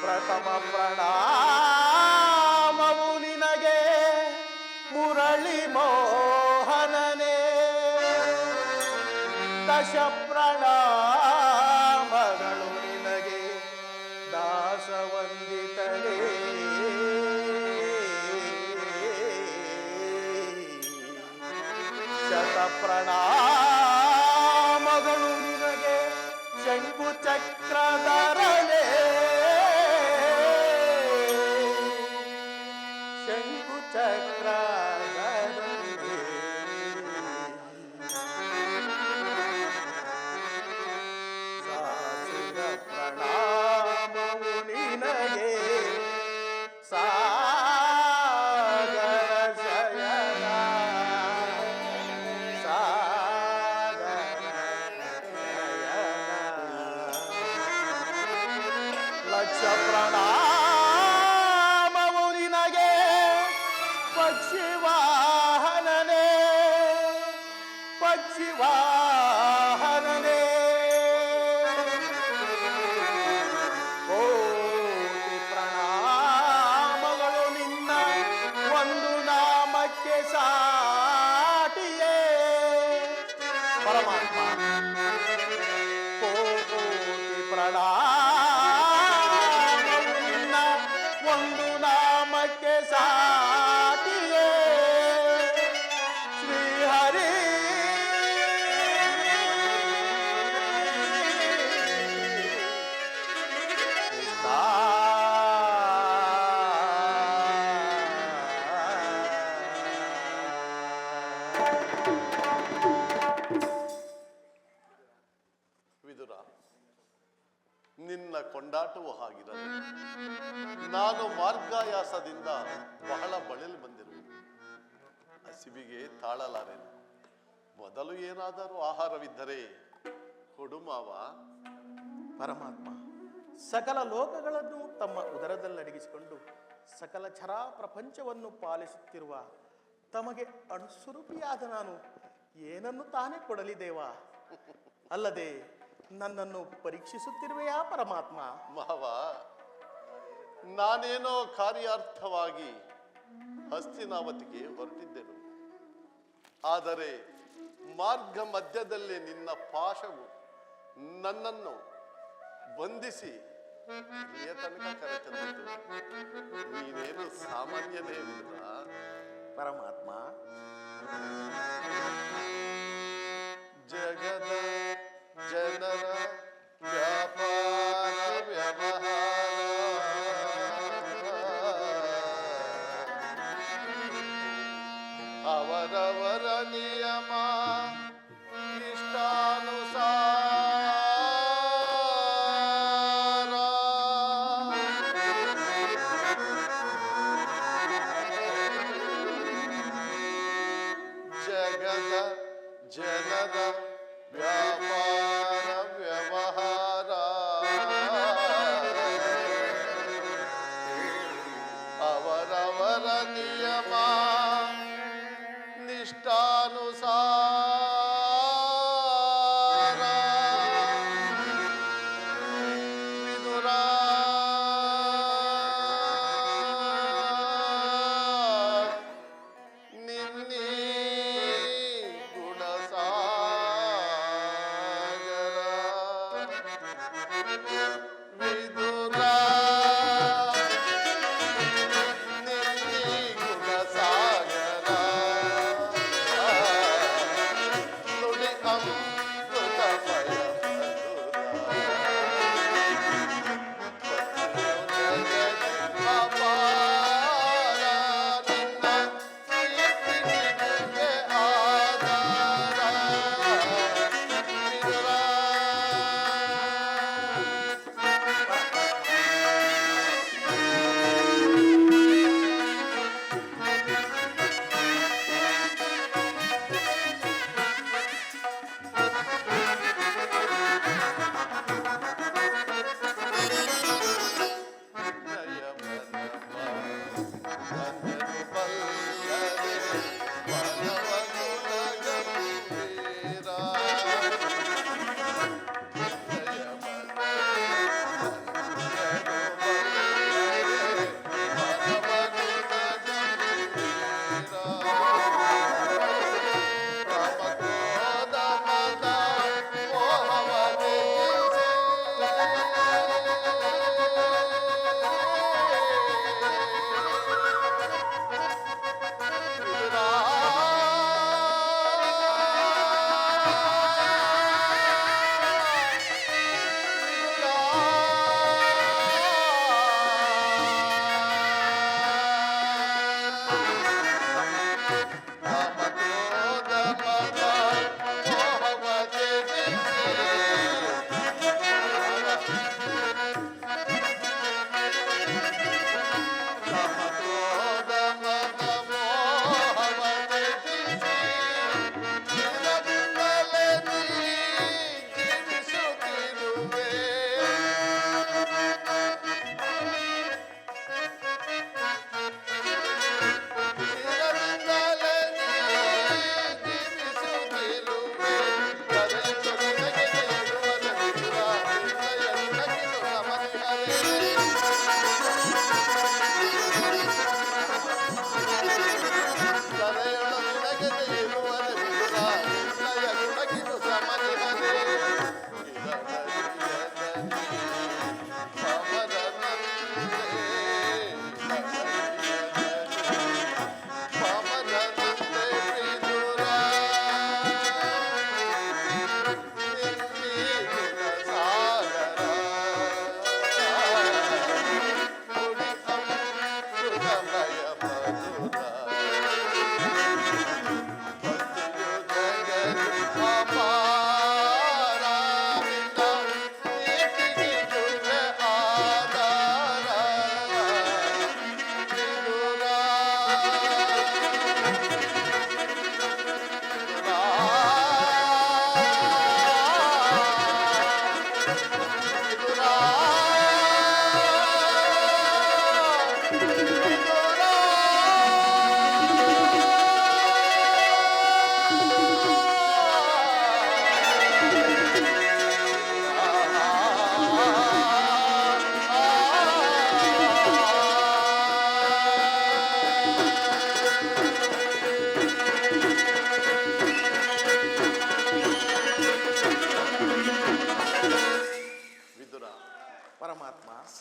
ಪ್ರಥಮ ಪ್ರಣಾಮವು ನಿನಗೆ ಮುರಳಿ ಮೋಹನನೇ ದಶ ಪ್ರಣಾಮಗಳು ನಿನಗೆ ದಾಸವಂದಿತನೇ ಶತ ಪ್ರಣಾಮಗಳು ನಿನಗೆ ಶಂಕು ಚಕ್ರಧರನೇ ಶಂಕು ಚಕ್ರಧರನೇ ಸಾಸಿರ ಪ್ರಣಾಮವು ನಿನಗೆ ಸಾಗರ ಶಯನ ಸಾಗರ ಶಯನ ಲಕ್ಷ ಪ್ರಣಾಮವು ನಿನಗೆ ಪಕ್ಷಿವಾಹನನೇ ಪಕ್ಷಿವಾಹನನೇ ಕೋಟಿ ಪ್ರಣಾಮಗಳು ನಿನ್ನ ಒಂದು ನಾಮಕ್ಕೆ ಸಾಟಿಯೇ ಪರಮಾತ್ಮ ಕೋಟಿ ಪ್ರಣಾಮಗಳು ನಿನ್ನ ಒಂದು ನಾಮಕ್ಕೆ ಸಾಟಿಯೇ ಶ್ರೀಹರಿ ವಿದುರ, ನಿನ್ನ ಕೊಂಡಾಟವೂ ಹಾಗಿರಲಿ. ನಾನು ಮಾರ್ಗಾಯಾಸದಿಂದ ಬಹಳ ಬಳಲಿ ಬಂದಿರುವೆ. ಹಸಿವಿಗೆ ತಾಳಲಾರೆನು. ಮೊದಲು ಏನಾದರೂ ಆಹಾರವಿದ್ದರೆ ಕೊಡು ಮಾವ. ಪರಮಾತ್ಮ ಸಕಲ ಲೋಕಗಳನ್ನು ತಮ್ಮ ಉದರದಲ್ಲಡಗಿಸಿಕೊಂಡು ಸಕಲ ಚರಾ ಪ್ರಪಂಚವನ್ನು ಪಾಲಿಸುತ್ತಿರುವ ತಮಗೆ ಅಣುಸ್ವರೂಪಿಯಾದ ನಾನು ಏನನ್ನು ತಾನೇ ಕೊಡಲಿ ದೇವ? ಅಲ್ಲದೆ ನನ್ನನ್ನು ಪರೀಕ್ಷಿಸುತ್ತಿರುವೆಯಾ ಪರಮಾತ್ಮ? ಮಾವ, ನಾನೇನೋ ಕಾರ್ಯಾರ್ಥವಾಗಿ ಹಸ್ತಿನಾವತಿಗೆ ಹೊರಟಿದ್ದೆನು. ಆದರೆ ಮಾರ್ಗ ಮಧ್ಯದಲ್ಲಿ ನಿನ್ನ ಪಾಶವು ನನ್ನನ್ನು ಬಂಧಿಸಿ ಇಲ್ಲಿಯ ತನಕ ಕರೆತಂದಿತು. ನೀನೇನು ಸಾಮಾನ್ಯನೇ ವಿದುರ. ಪರಮಾತ್ಮ ಜಗದ ಜನರ ವ್ಯಾಪಾರ ವ್ಯವಹಾರ ಅವರವರ ನಿಯಮ ಇಷ್ಟಾನುಸಾರ ಜಗದ ಜನರ ವ್ಯಾಪಾರ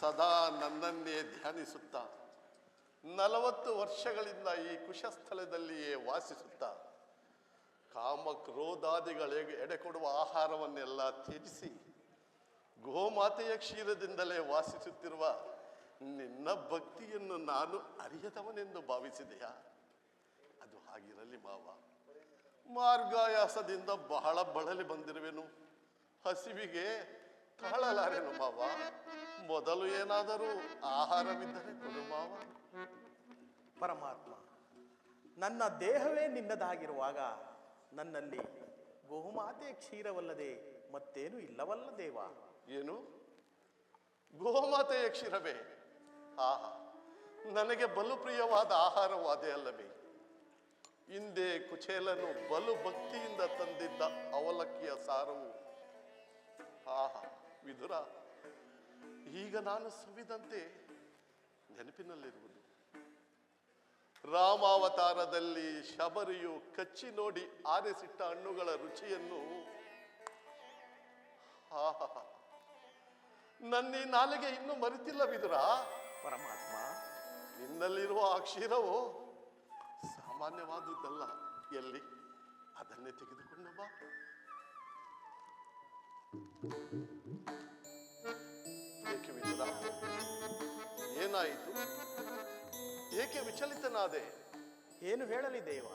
ಸದಾ ನನ್ನನ್ನೇ ಧ್ಯಾನಿಸುತ್ತಾ 40 ವರ್ಷಗಳಿಂದ ಈ ಕುಶಸ್ಥಳದಲ್ಲಿಯೇ ವಾಸಿಸುತ್ತಾ ಕಾಮ ಕ್ರೋಧಾದಿಗಳಿಗೆ ಎಡೆಕೊಡುವ ಆಹಾರವನ್ನೆಲ್ಲ ತ್ಯಜಿಸಿ ಗೋಮಾತೆಯ ಕ್ಷೀರದಿಂದಲೇ ವಾಸಿಸುತ್ತಿರುವ ನಿನ್ನ ಭಕ್ತಿಯನ್ನು ನಾನು ಅರಿಯದವನೆಂದು ಭಾವಿಸಿದೆಯಾ? ಅದು ಹಾಗಿರಲಿ ಮಾವ. ಮಾರ್ಗಾಯಾಸದಿಂದ ಬಹಳ ಬಳಲಿ ಬಂದಿರುವೆನು. ಹಸಿವಿಗೆ ತಾಳಲಾರೆನು ಮಾವ. ಮೊದಲು ಏನಾದರೂ ಆಹಾರವಿದ್ದರೆ ಕೊಡು ಮಾವ. ಪರಮಾತ್ಮ, ನನ್ನ ದೇಹವೇ ನಿನ್ನದಾಗಿರುವಾಗ ನನ್ನಲ್ಲಿ ಗೋಮಾತೆಯ ಕ್ಷೀರವಲ್ಲದೆ ಮತ್ತೇನು ಇಲ್ಲವಲ್ಲ ದೇವ. ಏನು? ಗೋಮಾತೆಯ ಕ್ಷೀರವೇ? ಆಹಾ, ನನಗೆ ಬಲು ಪ್ರಿಯವಾದ ಆಹಾರವು ಅದೇ ಅಲ್ಲವೇ? ಹಿಂದೆ ಕುಚೇಲನು ಬಲು ಭಕ್ತಿಯಿಂದ ತಂದಿದ್ದ ಅವಲಕ್ಕಿಯ ಸಾರವು. ಆಹಾ ವಿದುರ, ಈಗ ನಾನು ಸವಿದಂತೆ ನೆನಪಿನಲ್ಲಿರುವುದು. ರಾಮಾವತಾರದಲ್ಲಿ ಶಬರಿಯು ಕಚ್ಚಿ ನೋಡಿ ಆರಿಸಿಟ್ಟ ಹಣ್ಣುಗಳ ರುಚಿಯನ್ನು ಆಹಾ, ನನ್ನ ಈ ನಾಲಿಗೆ ಇನ್ನೂ ಮರೆತಿಲ್ಲ ವಿದುರ. ಪರಮಾತ್ಮ, ನಿನ್ನಲ್ಲಿರುವ ಆ ಕ್ಷೀರವು ಸಾಮಾನ್ಯವಾದುದಲ್ಲ. ಎಲ್ಲಿ? ಅದನ್ನೇ ತೆಗೆದುಕೊಂಡು ಬಾ. ಏಕೆ ವಿದುರ, ಏನಾಯಿತು? ಏಕೆ ವಿಚಲಿತನಾದೆ? ಏನು ಹೇಳಲಿ ದೇವ,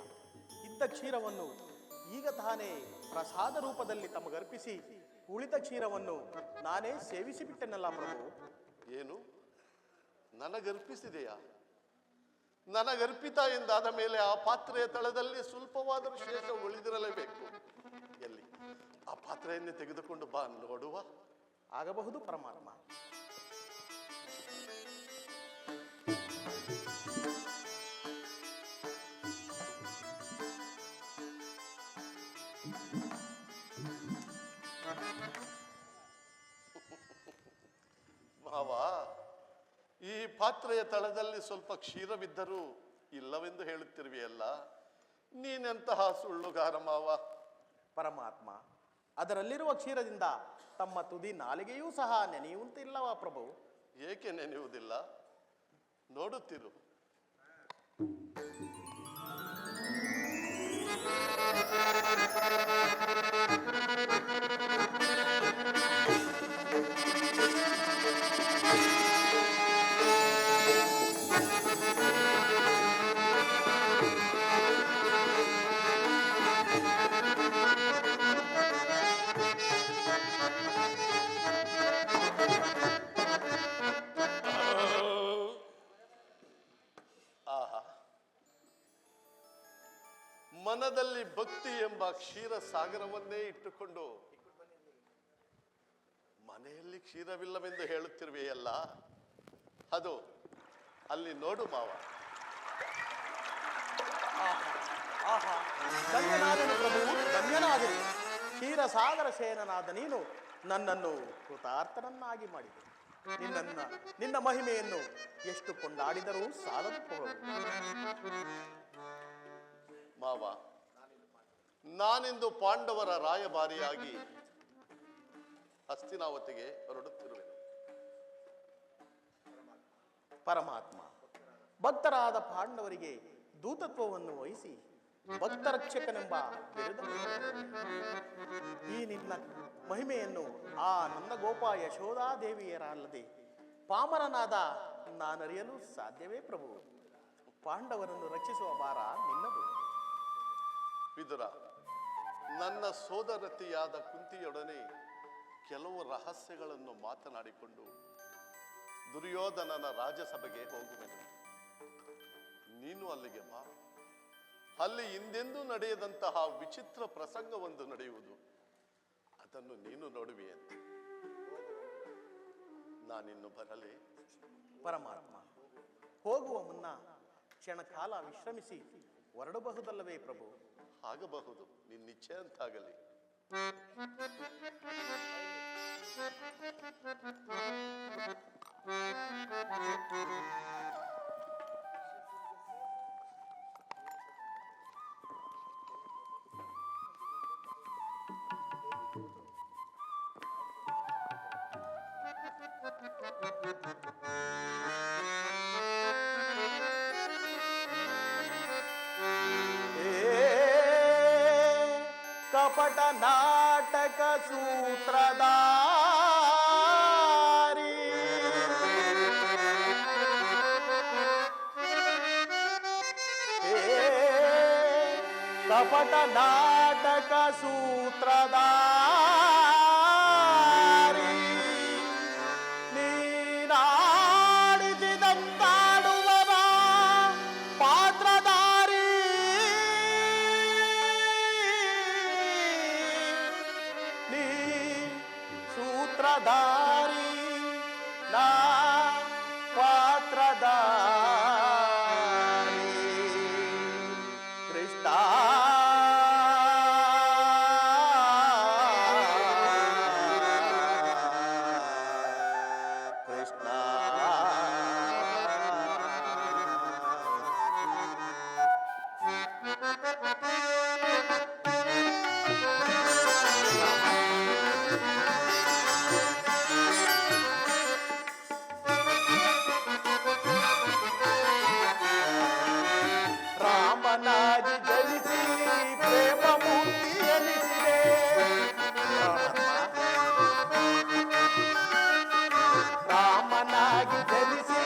ಇದ್ದ ಕ್ಷೀರವನ್ನು ಈಗ ತಾನೇ ಪ್ರಸಾದ ರೂಪದಲ್ಲಿ ತಮಗರ್ಪಿಸಿ ಉಳಿದ ಕ್ಷೀರವನ್ನು ನಾನೇ ಸೇವಿಸಿಬಿಟ್ಟೆನಲ್ಲ ಪ್ರಭು. ಏನು? ನನಗರ್ಪಿಸಿದೆಯಾ? ನನಗರ್ಪಿತ ಎಂದಾದ ಮೇಲೆ ಆ ಪಾತ್ರೆಯ ತಳದಲ್ಲಿ ಸ್ವಲ್ಪವಾದರೂ ಶೇಷ ಉಳಿದಿರಲೇಬೇಕು. ಎಲ್ಲಿ? ಆ ಪಾತ್ರೆಯನ್ನೇ ತೆಗೆದುಕೊಂಡು ಬಾ, ನೋಡುವ. ಆಗಬಹುದು ಪರಮಾತ್ಮ. ಮಾವ, ಈ ಪಾತ್ರೆಯ ತಳದಲ್ಲಿ ಸ್ವಲ್ಪ ಕ್ಷೀರವಿದ್ದರೂ ಇಲ್ಲವೆಂದು ಹೇಳುತ್ತಿರುವೆಯಲ್ಲ, ನೀನೆಂತಹ ಸುಳ್ಳುಗಾರ ಮಾವ. ಪರಮಾತ್ಮ, ಅದರಲ್ಲಿರುವ ಕ್ಷೀರದಿಂದ ತಮ್ಮ ತುದಿ ನಾಲಿಗೆಯೂ ಸಹ ನೆನೆಯುವಂತಿಲ್ಲವಾ ಪ್ರಭು? ಏಕೆ ನೆನೆಯುವುದಿಲ್ಲ? ನೋಡುತ್ತಿರು. ಆಹಾ, ಮನದಲ್ಲಿ ಭಕ್ತಿ ಎಂಬ ಕ್ಷೀರ ಸಾಗರವನ್ನೇ ಇಟ್ಟುಕೊಂಡು ಮನೆಯಲ್ಲಿ ಕ್ಷೀರವಿಲ್ಲವೆಂದು ಹೇಳುತ್ತಿರುವೆಯಲ್ಲ, ಅದು ಅಲ್ಲಿ ನೋಡು ಮಾವ. ಆಹಾ, ಧನ್ಯನಾದನು ಪ್ರಭು, ಧನ್ಯನಾದನು. ಕ್ಷೀರಸಾಗರ ಸೇನನಾದ ನೀನು ನನ್ನನ್ನು ಕೃತಾರ್ಥನನ್ನಾಗಿ ಮಾಡಿದೆ. ನಿನ್ನ ಮಹಿಮೆಯನ್ನು ಎಷ್ಟು ಕೊಂಡಾಡಿದರೂ ಸಾಲದು ಪ್ರಭು. ಮಾವ, ನಾನಿಂದು ಪಾಂಡವರ ರಾಯಭಾರಿಯಾಗಿ ಹಸ್ತಿನಾವತಿಗೆ ಹೊರಡುತ್ತಿರುವೆ. ಪರಮಾತ್ಮ, ಭಕ್ತರಾದ ಪಾಂಡವರಿಗೆ ದೂತತ್ವವನ್ನು ವಹಿಸಿ ಭಕ್ತರಕ್ಷಕನೆಂಬ ಬಿರುದನ್ನು ಈ ನಿನ್ನ ಮಹಿಮೆಯನ್ನು ಆ ನಂದಗೋಪ ಯಶೋಧಾದೇವಿಯರಲ್ಲದೆ ಪಾಮರನಾದ ನಾನರಿಯಲು ಸಾಧ್ಯವೇ ಪ್ರಭು? ಪಾಂಡವರನ್ನು ರಕ್ಷಿಸುವ ಭಾರ ನಿನ್ನದು. ವಿದುರ, ನನ್ನ ಸೋದರತಿಯಾದ ಕುಂತಿಯೊಡನೆ ಕೆಲವು ರಹಸ್ಯಗಳನ್ನು ಮಾತನಾಡಿಕೊಂಡು ದುರ್ಯೋಧನನ ರಾಜಸಭೆಗೆ ಹೋಗುವೆನು. ನೀನು ಅಲ್ಲಿಗೆ ಬಾ. ಅಲ್ಲಿ ಹಿಂದೆಂದೂ ನಡೆಯದಂತಹ ವಿಚಿತ್ರ ಪ್ರಸಂಗವೊಂದು ನಡೆಯುವುದು. ಅದನ್ನು ನೀನು ನೋಡುವೆಯಂತೆ. ನಾನಿನ್ನು ಬರಲೇ? ಪರಮಾತ್ಮ, ಹೋಗುವ ಮುನ್ನ ಕ್ಷಣಕಾಲ ವಿಶ್ರಮಿಸಿ ಹೊರಡಬಹುದಲ್ಲವೇ ಪ್ರಭು? ಆಗಬಹುದು, ನಿನ್ನಿಚ್ಛೆ ಅಂತಾಗಲಿ. ಕಪಟ ನಾಟಕ ಸೂತ್ರಧಾರಿ ಕಪಟ ನಾಟಕ ಸೂತ್ರಧಾರಿ ನೀನಾಡಿಸಿದಂತಾಡುವವ ಪಾತ್ರಧಾರಿ ನೀ ಸೂತ್ರಧಾರಿ ನಾ ಪಾತ್ರಧಾರಿ ಕೃಷ್ಣ ಕೃಷ್ಣ ರಾಮನಾಗಿ ಜನಿಸಿ ಪ್ರೇಮ ಮೂರ್ತಿ ಎನಿಸಿದೆ ರಾಮನಾಗಿ ಜನಿಸಿ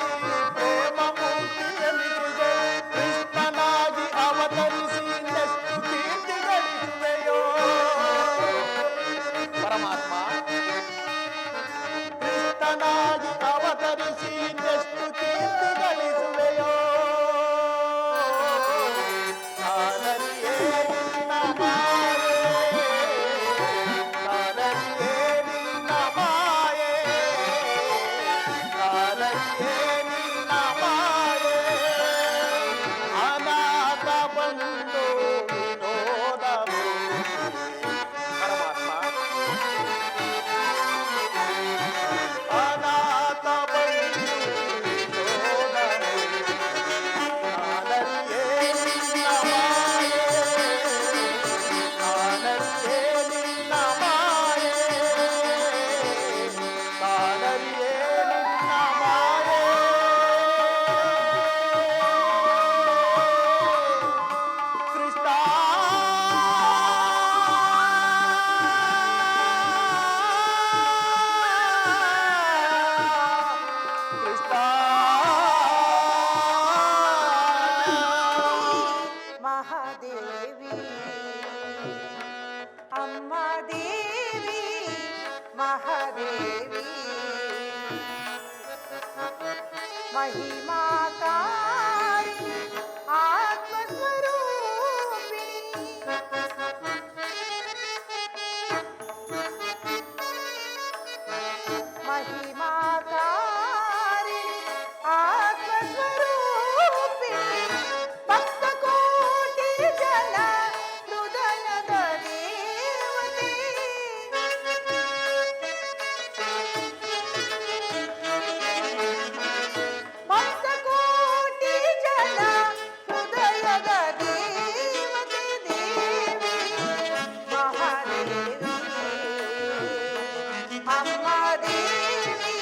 ಪ್ರೇಮ ಮೂರ್ತಿ ಎನಿಸಿದೆ ಕೃಷ್ಣನಾಗಿ ಅವತರಿಸಿ ಎಷ್ಟು ಕೀರ್ತಿ ಗಳಿಸುವೆಯೋ ಪರಮಾತ್ಮ ಕೃಷ್ಣನಾಗಿ ಅವತರಿಸಿ ಎಷ್ಟು ಕೀರ್ತಿ ಗಳಿಸುವೆಯೋ ಕಾನರಿಯೇ ನಿನ್ನ ಮಾಯೆ ಕಾನರಿಯೇ ನಿನ್ನ ಮಾಯೆ ಕಾನರಿಯೇ ನಿನ್ನ ಮಾಯೆ ಅನಾಥ ಬಂದು ವಿನೋದ ಪರಮಾತ್ಮ ಅನಾಥ ಬಂದು ವಿನೋದ ಕಾನರಿಯೇ ನಿನ್ನ ಮಾಯೆ ಕಾನರಿಯೇ ನಿನ್ನ ಮಾಯೆ ಕಾನರಿಯೇ ನಿನ್ನ ಮಾಯೆ ಕೃಷ್ಣ ಕೃಷ್ಣ ಮಹಾದೇವಿ ಅಮ್ಮ ದೇವಿ ಮಹಾದೇವಿ ಮಹಿಮಾಕಾರಿ ಆತ್ಮಸ್ವರೂಪಿಣಿ ಮಹಿಮಾಕಾರಿ ಆತ್ಮಸ್ವರೂಪಿಣಿ ಭಕ್ತಕೋಟಿ ಜನ ಹೃದಯದ ದೇವತೆ ಭಕ್ತಕೋಟಿ ಜನ ಹೃದಯದ ದೇವತೆ ದೇವಿ ಮಹಾದೇವಿ ಅಮ್ಮ ದೇವಿ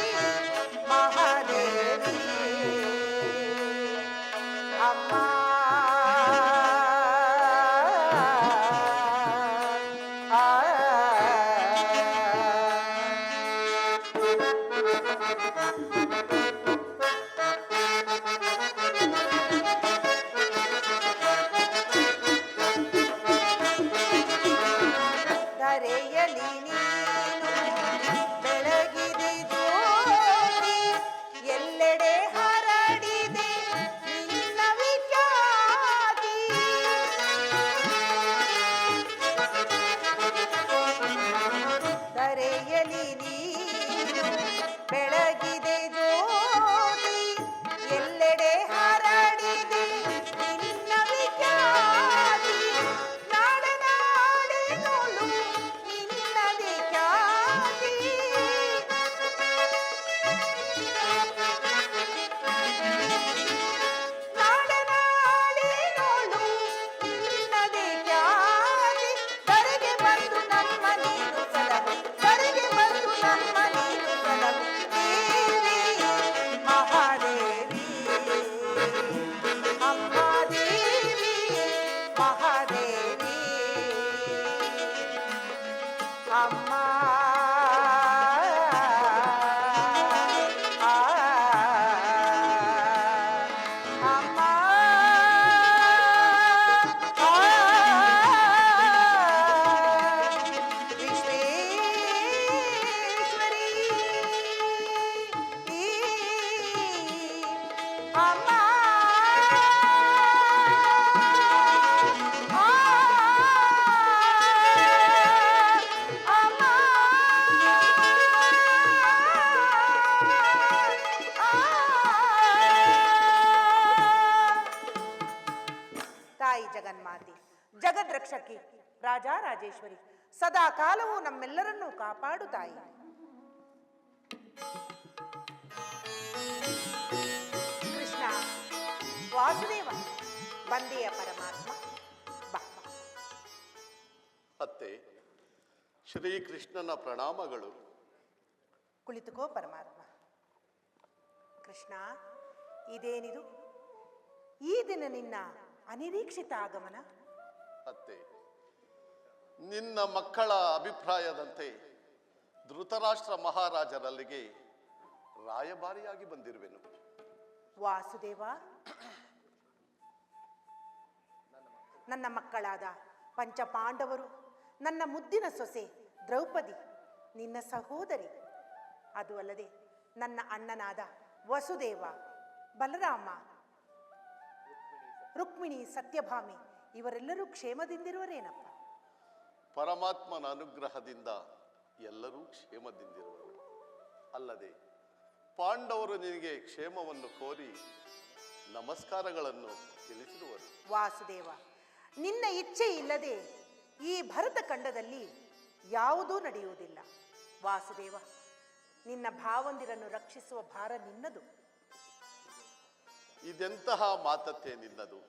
ರಕ್ಷಕಿ ರಾಜರಾಜೇಶ್ವರಿ ಸದಾ ಕಾಲವೂ ನಮ್ಮೆಲ್ಲರನ್ನೂ ಕಾಪಾಡು ತಾಯಿ. ಕೃಷ್ಣ ವಾಸುದೇವ ಬಂದೆಯ ಪರಮಾತ್ಮ ಬಾ ಬಾ. ಅತ್ತೆ, ಶ್ರೀಕೃಷ್ಣನ ಪ್ರಣಾಮಗಳು. ಕುಳಿತುಕೋ ಪರಮಾತ್ಮ. ಕೃಷ್ಣ, ಇದೇನಿದು ಈ ದಿನ ನಿನ್ನ ಅನಿರೀಕ್ಷಿತ ಆಗಮನ? ಅತ್ತೆ, ನಿನ್ನ ಮಕ್ಕಳ ಅಭಿಪ್ರಾಯದಂತೆ ಧೃತರಾಷ್ಟ್ರ ಮಹಾರಾಜರಲ್ಲಿಗೆ ರಾಯಭಾರಿಯಾಗಿ ಬಂದಿರುವೆನು. ವಾಸುದೇವ, ನನ್ನ ಮಕ್ಕಳಾದ ಪಂಚಪಾಂಡವರು, ನನ್ನ ಮುದ್ದಿನ ಸೊಸೆ ದ್ರೌಪದಿ ನಿನ್ನ ಸಹೋದರಿ, ಅದು ಅಲ್ಲದೆ ನನ್ನ ಅಣ್ಣನಾದ ವಸುದೇವ, ಬಲರಾಮ, ರುಕ್ಮಿಣಿ, ಸತ್ಯಭಾಮಿ ಇವರೆಲ್ಲರೂ ಕ್ಷೇಮದಿಂದಿರುವರೇನಪ್ಪ? ಪರಮಾತ್ಮನ ಅನುಗ್ರಹದಿಂದ ಎಲ್ಲರೂ ಕ್ಷೇಮದಿಂದಿರುವರು. ಅಲ್ಲದೆ ಪಾಂಡವರು ನಿನಗೆ ಕ್ಷೇಮವನ್ನು ಕೋರಿ ನಮಸ್ಕಾರಗಳನ್ನು ತಿಳಿಸಿರುವರು. ವಾಸುದೇವ, ನಿನ್ನ ಇಚ್ಛೆ ಇಲ್ಲದೆ ಈ ಭರತ ಖಂಡದಲ್ಲಿ ಯಾವುದೂ ನಡೆಯುವುದಿಲ್ಲ. ವಾಸುದೇವ, ನಿನ್ನ ಭಾವಂದಿರನ್ನು ರಕ್ಷಿಸುವ ಭಾರ ನಿನ್ನದು. ಇದೆಂತಹ ಮಾತತ್ತೆ ನಿನ್ನದು?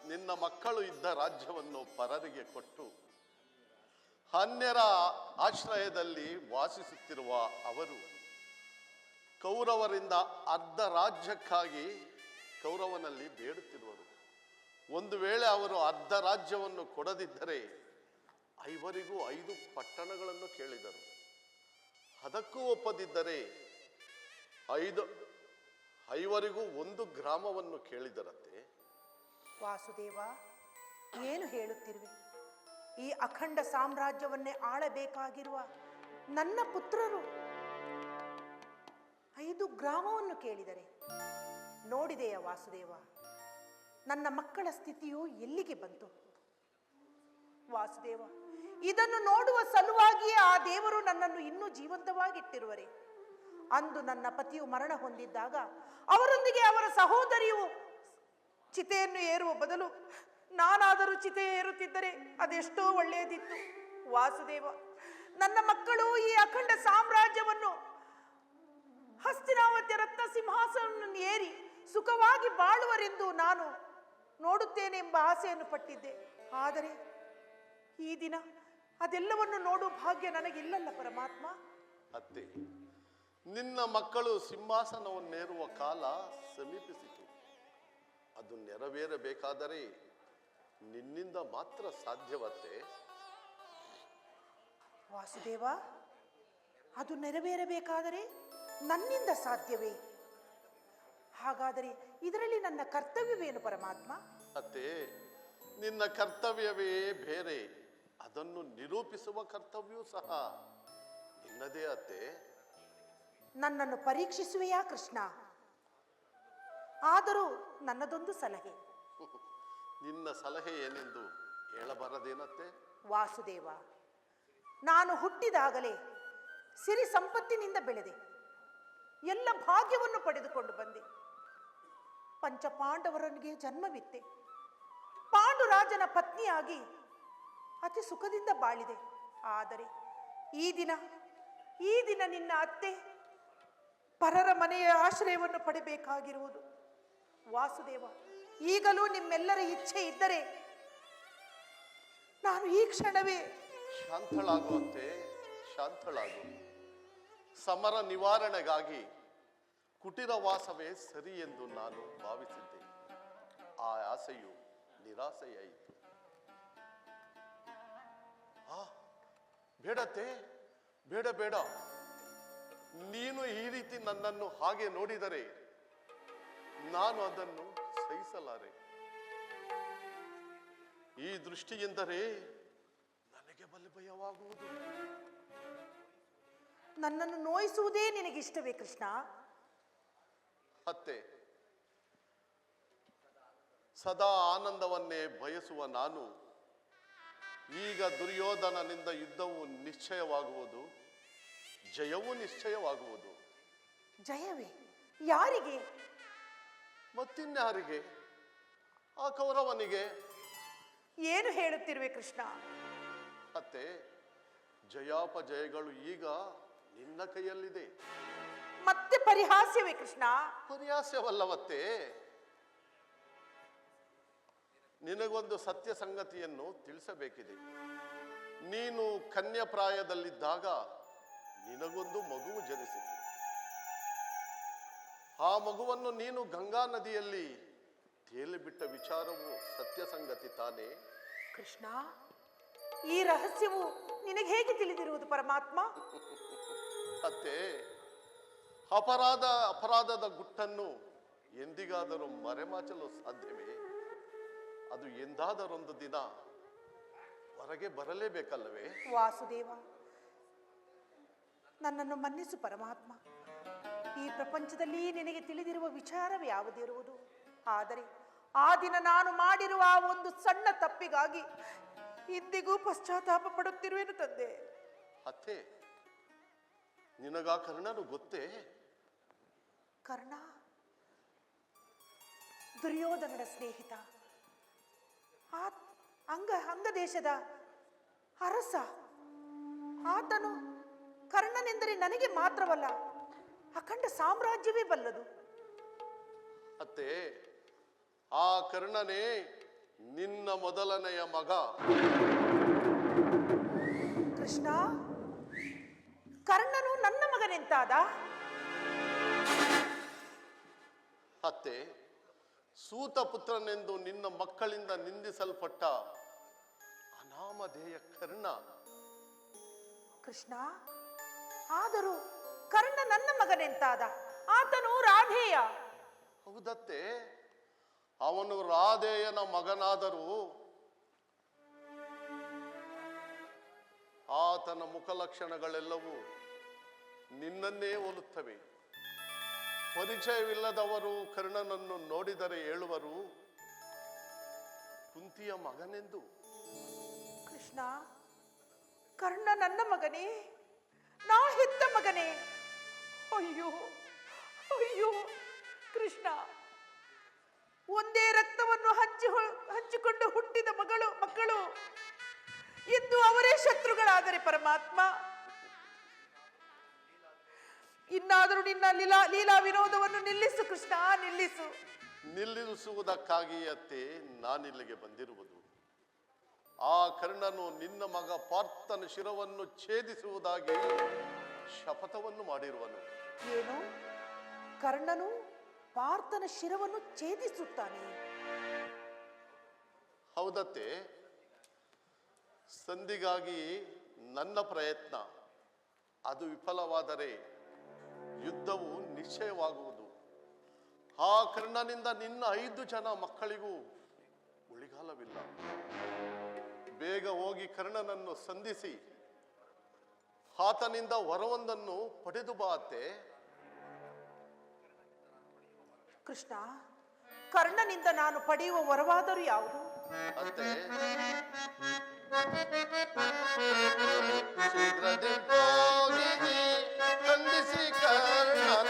ನಿನ್ನ ಮಕ್ಕಳು ಇದ್ದ ರಾಜ್ಯವನ್ನು ಪರರಿಗೆ ಕೊಟ್ಟು ಅನ್ಯರ ಆಶ್ರಯದಲ್ಲಿ ವಾಸಿಸುತ್ತಿರುವ ಅವರು ಕೌರವರಿಂದ ಅರ್ಧ ರಾಜ್ಯಕ್ಕಾಗಿ ಕೌರವನಲ್ಲಿ ಬೇಡುತ್ತಿರುವರು. ಒಂದು ವೇಳೆ ಅವರು ಅರ್ಧ ರಾಜ್ಯವನ್ನು ಕೊಡದಿದ್ದರೆ 5 ಪಟ್ಟಣಗಳನ್ನು ಕೇಳಿದರು. ಅದಕ್ಕೂ ಒಪ್ಪದಿದ್ದರೆ 5 ಒಂದು ಗ್ರಾಮವನ್ನು ಕೇಳಿದರಂತೆ. ವಾಸುದೇವ, ಏನು ಹೇಳುತ್ತಿರುವೆ? ಈ ಅಖಂಡ ಸಾಮ್ರಾಜ್ಯವನ್ನೇ ಆಳಬೇಕಾಗಿರುವ ನನ್ನ ಪುತ್ರರು 5 ಗ್ರಾಮವನ್ನು ಕೇಳಿದರೆ ನೋಡಿದೆಯ ವಾಸುದೇವ, ನನ್ನ ಮಕ್ಕಳ ಸ್ಥಿತಿಯು ಎಲ್ಲಿಗೆ ಬಂತು? ವಾಸುದೇವ, ಇದನ್ನು ನೋಡುವ ಸಲುವಾಗಿಯೇ ಆ ದೇವರು ನನ್ನನ್ನು ಇನ್ನೂ ಜೀವಂತವಾಗಿಟ್ಟಿರುವರೆ. ಅಂದು ನನ್ನ ಪತಿಯು ಮರಣ ಹೊಂದಿದ್ದಾಗ ಅವರೊಂದಿಗೆ ಅವರ ಸಹೋದರಿಯು ಚಿತೆಯನ್ನು ಏರುವ ಬದಲು ನಾನಾದರೂ ಚಿತೆ ಏರುತ್ತಿದ್ದರೆ ಅದೆಷ್ಟೋ ಒಳ್ಳೆಯದಿತ್ತು. ವಾಸುದೇವ, ನನ್ನ ಮಕ್ಕಳು ಈ ಅಖಂಡ ಸಾಮ್ರಾಜ್ಯವನ್ನು ಹಸ್ತಿನಾವತಿಯ ರತ್ನ ಸಿಂಹಾಸನವನ್ನು ಏರಿ ಸುಖವಾಗಿ ಬಾಳುವರೆಂದು ನಾನು ನೋಡುತ್ತೇನೆ ಎಂಬ ಆಸೆಯನ್ನು ಪಟ್ಟಿದ್ದೆ. ಆದರೆ ಈ ದಿನ ಅದೆಲ್ಲವನ್ನು ನೋಡುವ ಭಾಗ್ಯ ನನಗಿಲ್ಲಲ್ಲ ಪರಮಾತ್ಮ. ಅತ್ತೆ, ನಿನ್ನ ಮಕ್ಕಳು ಸಿಂಹಾಸನವನ್ನೇರುವ ಕಾಲ ಸಮೀಪಿಸಿತು. ಅದು ನೆರವೇರಬೇಕಾದರೆ ನಿನ್ನಿಂದ ಮಾತ್ರ ಸಾಧ್ಯವತ್ತೆ. ವಾಸುದೇವ, ಅದು ನೆರವೇರಬೇಕಾದರೆ ನನ್ನಿಂದ ಸಾಧ್ಯವೇ? ಹಾಗಾದರೆ ಇದರಲ್ಲಿ ನನ್ನ ಕರ್ತವ್ಯವೇನು ಪರಮಾತ್ಮ? ಅತ್ತೆ, ನಿನ್ನ ಕರ್ತವ್ಯವೇ ಬೇರೆ, ಅದನ್ನು ನಿರೂಪಿಸುವ ಕರ್ತವ್ಯವೂ ಸಹ ನಿನ್ನದೇ ಅತ್ತೆ. ನನ್ನನ್ನು ಪರೀಕ್ಷಿಸುವೆಯಾ ಕೃಷ್ಣ? ಆದರೂ ನನ್ನದೊಂದು ಸಲಹೆ. ನಿನ್ನ ಸಲಹೆ ಏನೆಂದು ಹೇಳಬಾರದೇನತ್ತೆ? ವಾಸುದೇವ, ನಾನು ಹುಟ್ಟಿದಾಗಲೇ ಸಿರಿ ಸಂಪತ್ತಿನಿಂದ ಬೆಳೆದೆ, ಎಲ್ಲ ಭಾಗ್ಯವನ್ನು ಪಡೆದುಕೊಂಡು ಬಂದೆ. ಪಂಚಪಾಂಡವರನಿಗೆ ಜನ್ಮವಿತ್ತೆ, ಪಾಂಡುರಾಜನ ಪತ್ನಿಯಾಗಿ ಅತಿ ಸುಖದಿಂದ ಬಾಳಿದೆ. ಆದರೆ ಈ ದಿನ ನಿನ್ನ ಅತ್ತೆ ಪರರ ಮನೆಯ ಆಶ್ರಯವನ್ನು ಪಡೆಯಬೇಕಾಗಿರುವುದು. ವಾಸುದೇವ, ಈಗಲೂ ನಿಮ್ಮೆಲ್ಲರ ಇಚ್ಛೆ ಇದ್ದರೆ ನಾನು ಈ ಕ್ಷಣವೇ ಶಾಂತಳಾಗುವಂತೆ ಶಾಂತಳಾಗು. ಸಮರ ನಿವಾರಣೆಗಾಗಿ ಕುಟಿರವಾಸವೇ ಸರಿ ಎಂದು ನಾನು ಭಾವಿಸಿದ್ದೆ. ಆ ಆಸೆಯು ನಿರಾಸೆಯಾಯಿತು. ಬೇಡತ್ತೆ, ಬೇಡ ಬೇಡ. ನೀನು ಈ ರೀತಿ ನನ್ನನ್ನು ಹಾಗೆ ನೋಡಿದರೆ ನಾನು ಅದನ್ನು ಸಹಿಸಲಾರೆ. ಈ ದೃಷ್ಟಿಯಿಂದಲೇ ನನಗೆ ಬಲು ಭಯವಾಗುವುದು. ನನ್ನನ್ನು ನೋಯಿಸುವುದೇ ನಿನಗಿಷ್ಟವೇ ಕೃಷ್ಣ? ಅತ್ತೆ, ಸದಾ ಆನಂದವನ್ನೇ ಬಯಸುವ ನಾನು ಈಗ ದುರ್ಯೋಧನನಿಂದ ಯುದ್ಧವು ನಿಶ್ಚಯವಾಗುವುದು, ಜಯವೂ ನಿಶ್ಚಯವಾಗುವುದು. ಜಯವೇ? ಯಾರಿಗೆ? ಮತ್ತಿನ್ಯಾರಿಗೆ? ಆ ಕೌರವನಿಗೆ. ಏನು ಹೇಳುತ್ತಿರುವೆ ಕೃಷ್ಣ? ಅತ್ತೆ, ಜಯಾಪಜಯಗಳು ಈಗ ನಿನ್ನ ಕೈಯಲ್ಲಿದೆ. ಮತ್ತೆ ಪರಿಹಾಸ್ಯವೇ ಕೃಷ್ಣ? ಪರ್ಯಾಸ್ಯವಲ್ಲವತ್ತೆ. ನಿನಗೊಂದು ಸತ್ಯ ಸಂಗತಿಯನ್ನು ತಿಳಿಸಬೇಕಿದೆ. ನೀನು ಕನ್ಯಾಪ್ರಾಯದಲ್ಲಿದ್ದಾಗ ನಿನಗೊಂದು ಮಗುವು ಜನಿಸಿತು. ಆ ಮಗುವನ್ನು ನೀನು ಗಂಗಾ ನದಿಯಲ್ಲಿ ತೇಲಿಬಿಟ್ಟ ವಿಚಾರವು ಸತ್ಯ ಸಂಗತಿ ತಾನೇ? ಕೃಷ್ಣ, ಈ ರಹಸ್ಯವು ನಿನಗೆ ಹೇಗೆ ತಿಳಿದಿರುವುದು ಪರಮಾತ್ಮ? ಅತ್ತೆ, ಅಪರಾಧದ ಗುಟ್ಟನ್ನು ಎಂದಿಗಾದರೂ ಮರೆಮಾಚಲು ಸಾಧ್ಯವೇ? ಅದು ಎಂದಾದರೊಂದು ದಿನ ಹೊರಗೆ ಬರಲೇಬೇಕಲ್ಲವೇ? ವಾಸುದೇವ, ನನ್ನನ್ನು ಮನ್ನಿಸು ಪರಮಾತ್ಮ. ಈ ಪ್ರಪಂಚದಲ್ಲಿ ನಿನಗೆ ತಿಳಿದಿರುವ ವಿಚಾರವೇ ಯಾವುದಿರುವುದು? ಆದರೆ ಆ ದಿನ ನಾನು ಮಾಡಿರುವ ಆ ಒಂದು ಸಣ್ಣ ತಪ್ಪಿಗಾಗಿ ಇಂದಿಗೂ ಪಶ್ಚಾತ್ತಾಪ ಪಡುತ್ತಿರುವೆನು ತಂದೆ. ಅತ್ತೆ, ನಿನಗಾ ಕರ್ಣನು ಗೊತ್ತೇ? ಕರ್ಣ ದುರ್ಯೋಧನನ ಸ್ನೇಹಿತ, ಅಂಗದೇಶದ ಅರಸ. ಆತನು ಕರ್ಣನೆಂದರೆ ನನಗೆ ಮಾತ್ರವಲ್ಲ, ಅಖಂಡ ಸಾಮ್ರಾಜ್ಯವೇ ಬಲ್ಲದು. ಅತ್ತೆ, ಆ ಕರ್ಣನೇ ನಿನ್ನ ಮೊದಲನೆಯ ಮಗ. ಕೃಷ್ಣ, ಕರ್ಣನು ನನ್ನ ಮಗನೆಂತಾದ? ಅತ್ತೆ, ಸೂತ ಪುತ್ರನೆಂದು ನಿನ್ನ ಮಕ್ಕಳಿಂದ ನಿಂದಿಸಲ್ಪಟ್ಟ ಅನಾಮಧೇಯ ಕರ್ಣ. ಕೃಷ್ಣ, ಆದರೂ ಕರ್ಣ ನನ್ನ ಮಗನೆಂತಾದ? ಆತನು ರಾಧೇಯ. ಹೌದತ್ತೆ, ಅವನು ರಾಧೇಯನ ಮಗನಾದರೂ ಆತನ ಮುಖಲಕ್ಷಣಗಳೆಲ್ಲವೂ ನಿನ್ನನ್ನೇ ಹೋಲುತ್ತವೆ. ಪರಿಚಯವಿಲ್ಲದವರು ಕರ್ಣನನ್ನು ನೋಡಿದರೆ ಹೇಳುವರು, ಕುಂತಿಯ ಮಗನೆಂದು. ಕೃಷ್ಣ, ಕರ್ಣ ನನ್ನ ಮಗನೇ, ನಾ ಹೆತ್ತ ಮಗನೇ. ಅಯ್ಯೋ ಅಯ್ಯೋ ಕೃಷ್ಣ, ಒಂದೇ ರಕ್ತವನ್ನು ಹಂಚಿಕೊಂಡು ಹುಟ್ಟಿದ ಮಕ್ಕಳು ಇಂದು ಅವರೇ ಶತ್ರುಗಳಾದರೆ ಪರಮಾತ್ಮ, ಇನ್ನಾದರೂ ನಿನ್ನ ಲೀಲಾ ವಿನೋದವನ್ನು ನಿಲ್ಲಿಸು ಕೃಷ್ಣ, ನಿಲ್ಲಿಸು. ನಿಲ್ಲಿಸುವುದಕ್ಕಾಗಿ ಅತ್ತೆ ನಾನಿಲ್ಲಿಗೆ ಬಂದಿರುವುದು. ಆ ಕರ್ಣನು ನಿನ್ನ ಮಗ ಪಾರ್ಥನ ಶಿರವನ್ನು ಛೇದಿಸುವುದಾಗಿ ಶಪಥವನ್ನು ಮಾಡಿರುವನು. ಏನು? ಕರ್ಣನು ಪಾರ್ಥನ ಶಿರವನ್ನು ಛೇದಿಸುತ್ತಾನೆ? ಹೌದತ್ತೆ, ಸಂಧಿಗಾಗಿ ನನ್ನ ಪ್ರಯತ್ನ ಅದು ವಿಫಲವಾದರೆ ಯುದ್ಧವು ನಿಶ್ಚಯವಾಗುವುದು. ಆ ಕರ್ಣನಿಂದ ನಿನ್ನ 5 ಜನ ಮಕ್ಕಳಿಗೂ ಉಳಿಗಾಲವಿಲ್ಲ. ಬೇಗ ಹೋಗಿ ಕರ್ಣನನ್ನು ಸಂಧಿಸಿ ಆತನಿಂದ ವರವೊಂದನ್ನು ಪಡೆದು ಬಾ ಅತ್ತೆ. ಕೃಷ್ಣ, ಕರ್ಣನಿಂದ ನಾನು ಪಡೆಯುವ ವರವಾದರೂ ಯಾವುದು? ಅತ್ತೆ, ಶೀಘ್ರದಿ ಹೋಗಿ ಸಂಧಿಸಿ ಕರ್ಣನ.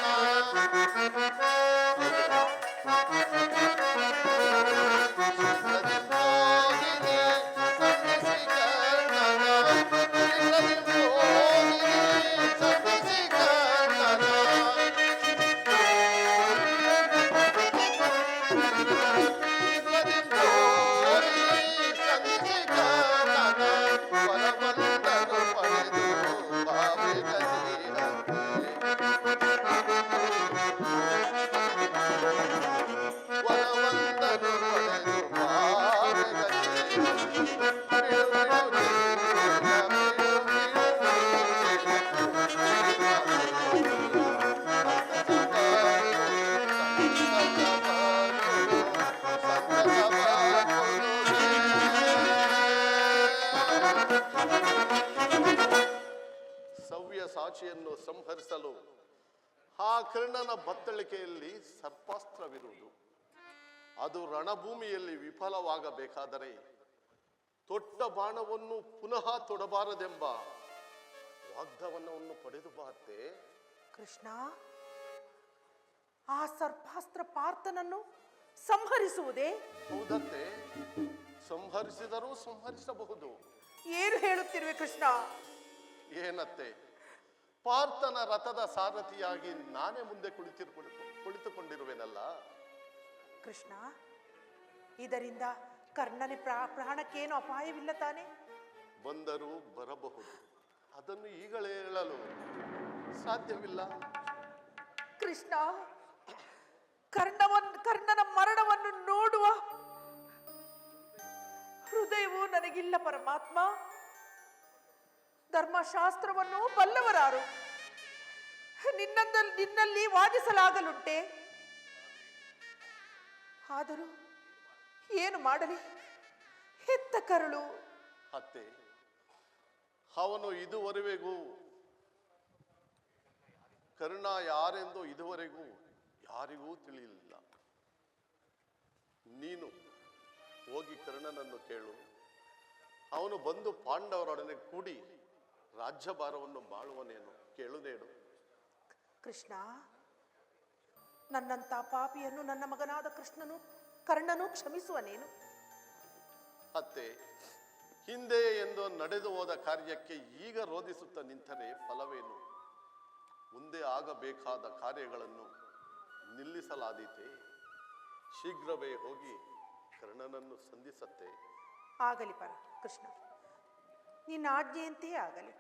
ಸಾಚಿಯನ್ನು ಸಂಹರಿಸಲು ಆ ಕರ್ಣನ ಬತ್ತಳಿಕೆಯಲ್ಲಿ ಸರ್ಪಾಸ್ತ್ರವಿರುವುದು. ಅದು ರಣಭೂಮಿಯಲ್ಲಿ ವಿಫಲವಾಗಬೇಕಾದರೆ ತೊಟ್ಟ ಬಾಣವನ್ನು ಪುನಃ ತೊಡಬಾರದೆಂಬ ವಾಗ್ದಾನವನ್ನು ಪಡೆದು ಬಾತೆ. ಕೃಷ್ಣ, ಆ ಸರ್ಪಾಸ್ತ್ರ ಪಾರ್ಥನನ್ನು ಸಂಹರಿಸುವುದೇ? ಹೌದತ್ತೆ, ಸಂಹರಿಸಿದರೂ ಸಂಹರಿಸಬಹುದು. ಏನು ಹೇಳುತ್ತಿರುವೆ ಕೃಷ್ಣ? ಏನತ್ತೆ, ಪಾರ್ಥನ ರಥದ ಸಾರಥಿಯಾಗಿ ನಾನೇ ಮುಂದೆ ಕುಳಿತುಕೊಂಡಿರುವೆನಲ್ಲ. ಕೃಷ್ಣ, ಇದರಿಂದ ಕರ್ಣನ ಪ್ರಾಣಕ್ಕೇನು ಅಪಾಯವಿಲ್ಲ ತಾನೆ? ಬಂದರೂ ಬರಬಹುದು, ಅದನ್ನು ಈಗಲೇ ಹೇಳಲು ಸಾಧ್ಯವಿಲ್ಲ. ಕೃಷ್ಣ, ಕರ್ಣನ ಮರಣವನ್ನು ನೋಡುವ ಹೃದಯವು ನನಗಿಲ್ಲ ಪರಮಾತ್ಮ. ಧರ್ಮಶಾಸ್ತ್ರವನ್ನು ಬಲ್ಲವರಾರು, ನಿನ್ನಲ್ಲಿ ವಾದಿಸಲಾಗಲುಂಟೆ. ಆದರೂ ಏನು ಮಾಡಲಿ, ಹೆತ್ತ ಕರುಳು. ಅತ್ತೆ, ಅವನು ಇದುವರೆಗೂ ಕರ್ಣ ಯಾರೆಂದು ಇದುವರೆಗೂ ಯಾರಿಗೂ ತಿಳಿಯಲಿಲ್ಲ. ನೀನು ಹೋಗಿ ಕರ್ಣನನ್ನು ಕೇಳು, ಅವನು ಬಂದು ಪಾಂಡವರೊಡನೆ ಕೂಡಿ ರಾಜ್ಯಭಾರವನ್ನು ಬಾಳುವನೇನು ಕೇಳುನೇನು. ಕೃಷ್ಣ, ನನ್ನಂತ ಪಾಪಿಯನ್ನು ನನ್ನ ಮಗನಾದ ಕರ್ಣನು ಕ್ಷಮಿಸುವನೇನು? ಅತ್ತೆ, ಹಿಂದೆ ಎಂದು ನಡೆದು ಹೋದ ಕಾರ್ಯಕ್ಕೆ ಈಗ ರೋಧಿಸುತ್ತಾ ನಿಂತರೆ ಫಲವೇನು? ಮುಂದೆ ಆಗಬೇಕಾದ ಕಾರ್ಯಗಳನ್ನು ನಿಲ್ಲಿಸಲಾದೀತೆ. ಶೀಘ್ರವೇ ಹೋಗಿ ಕರ್ಣನನ್ನು ಸಂಧಿಸತ್ತೆ. ಆಗಲಿ ಕೃಷ್ಣ, ನಿನ್ನ ಆಜ್ಞೆಯಂತೆಯೇ ಆಗಲಿ.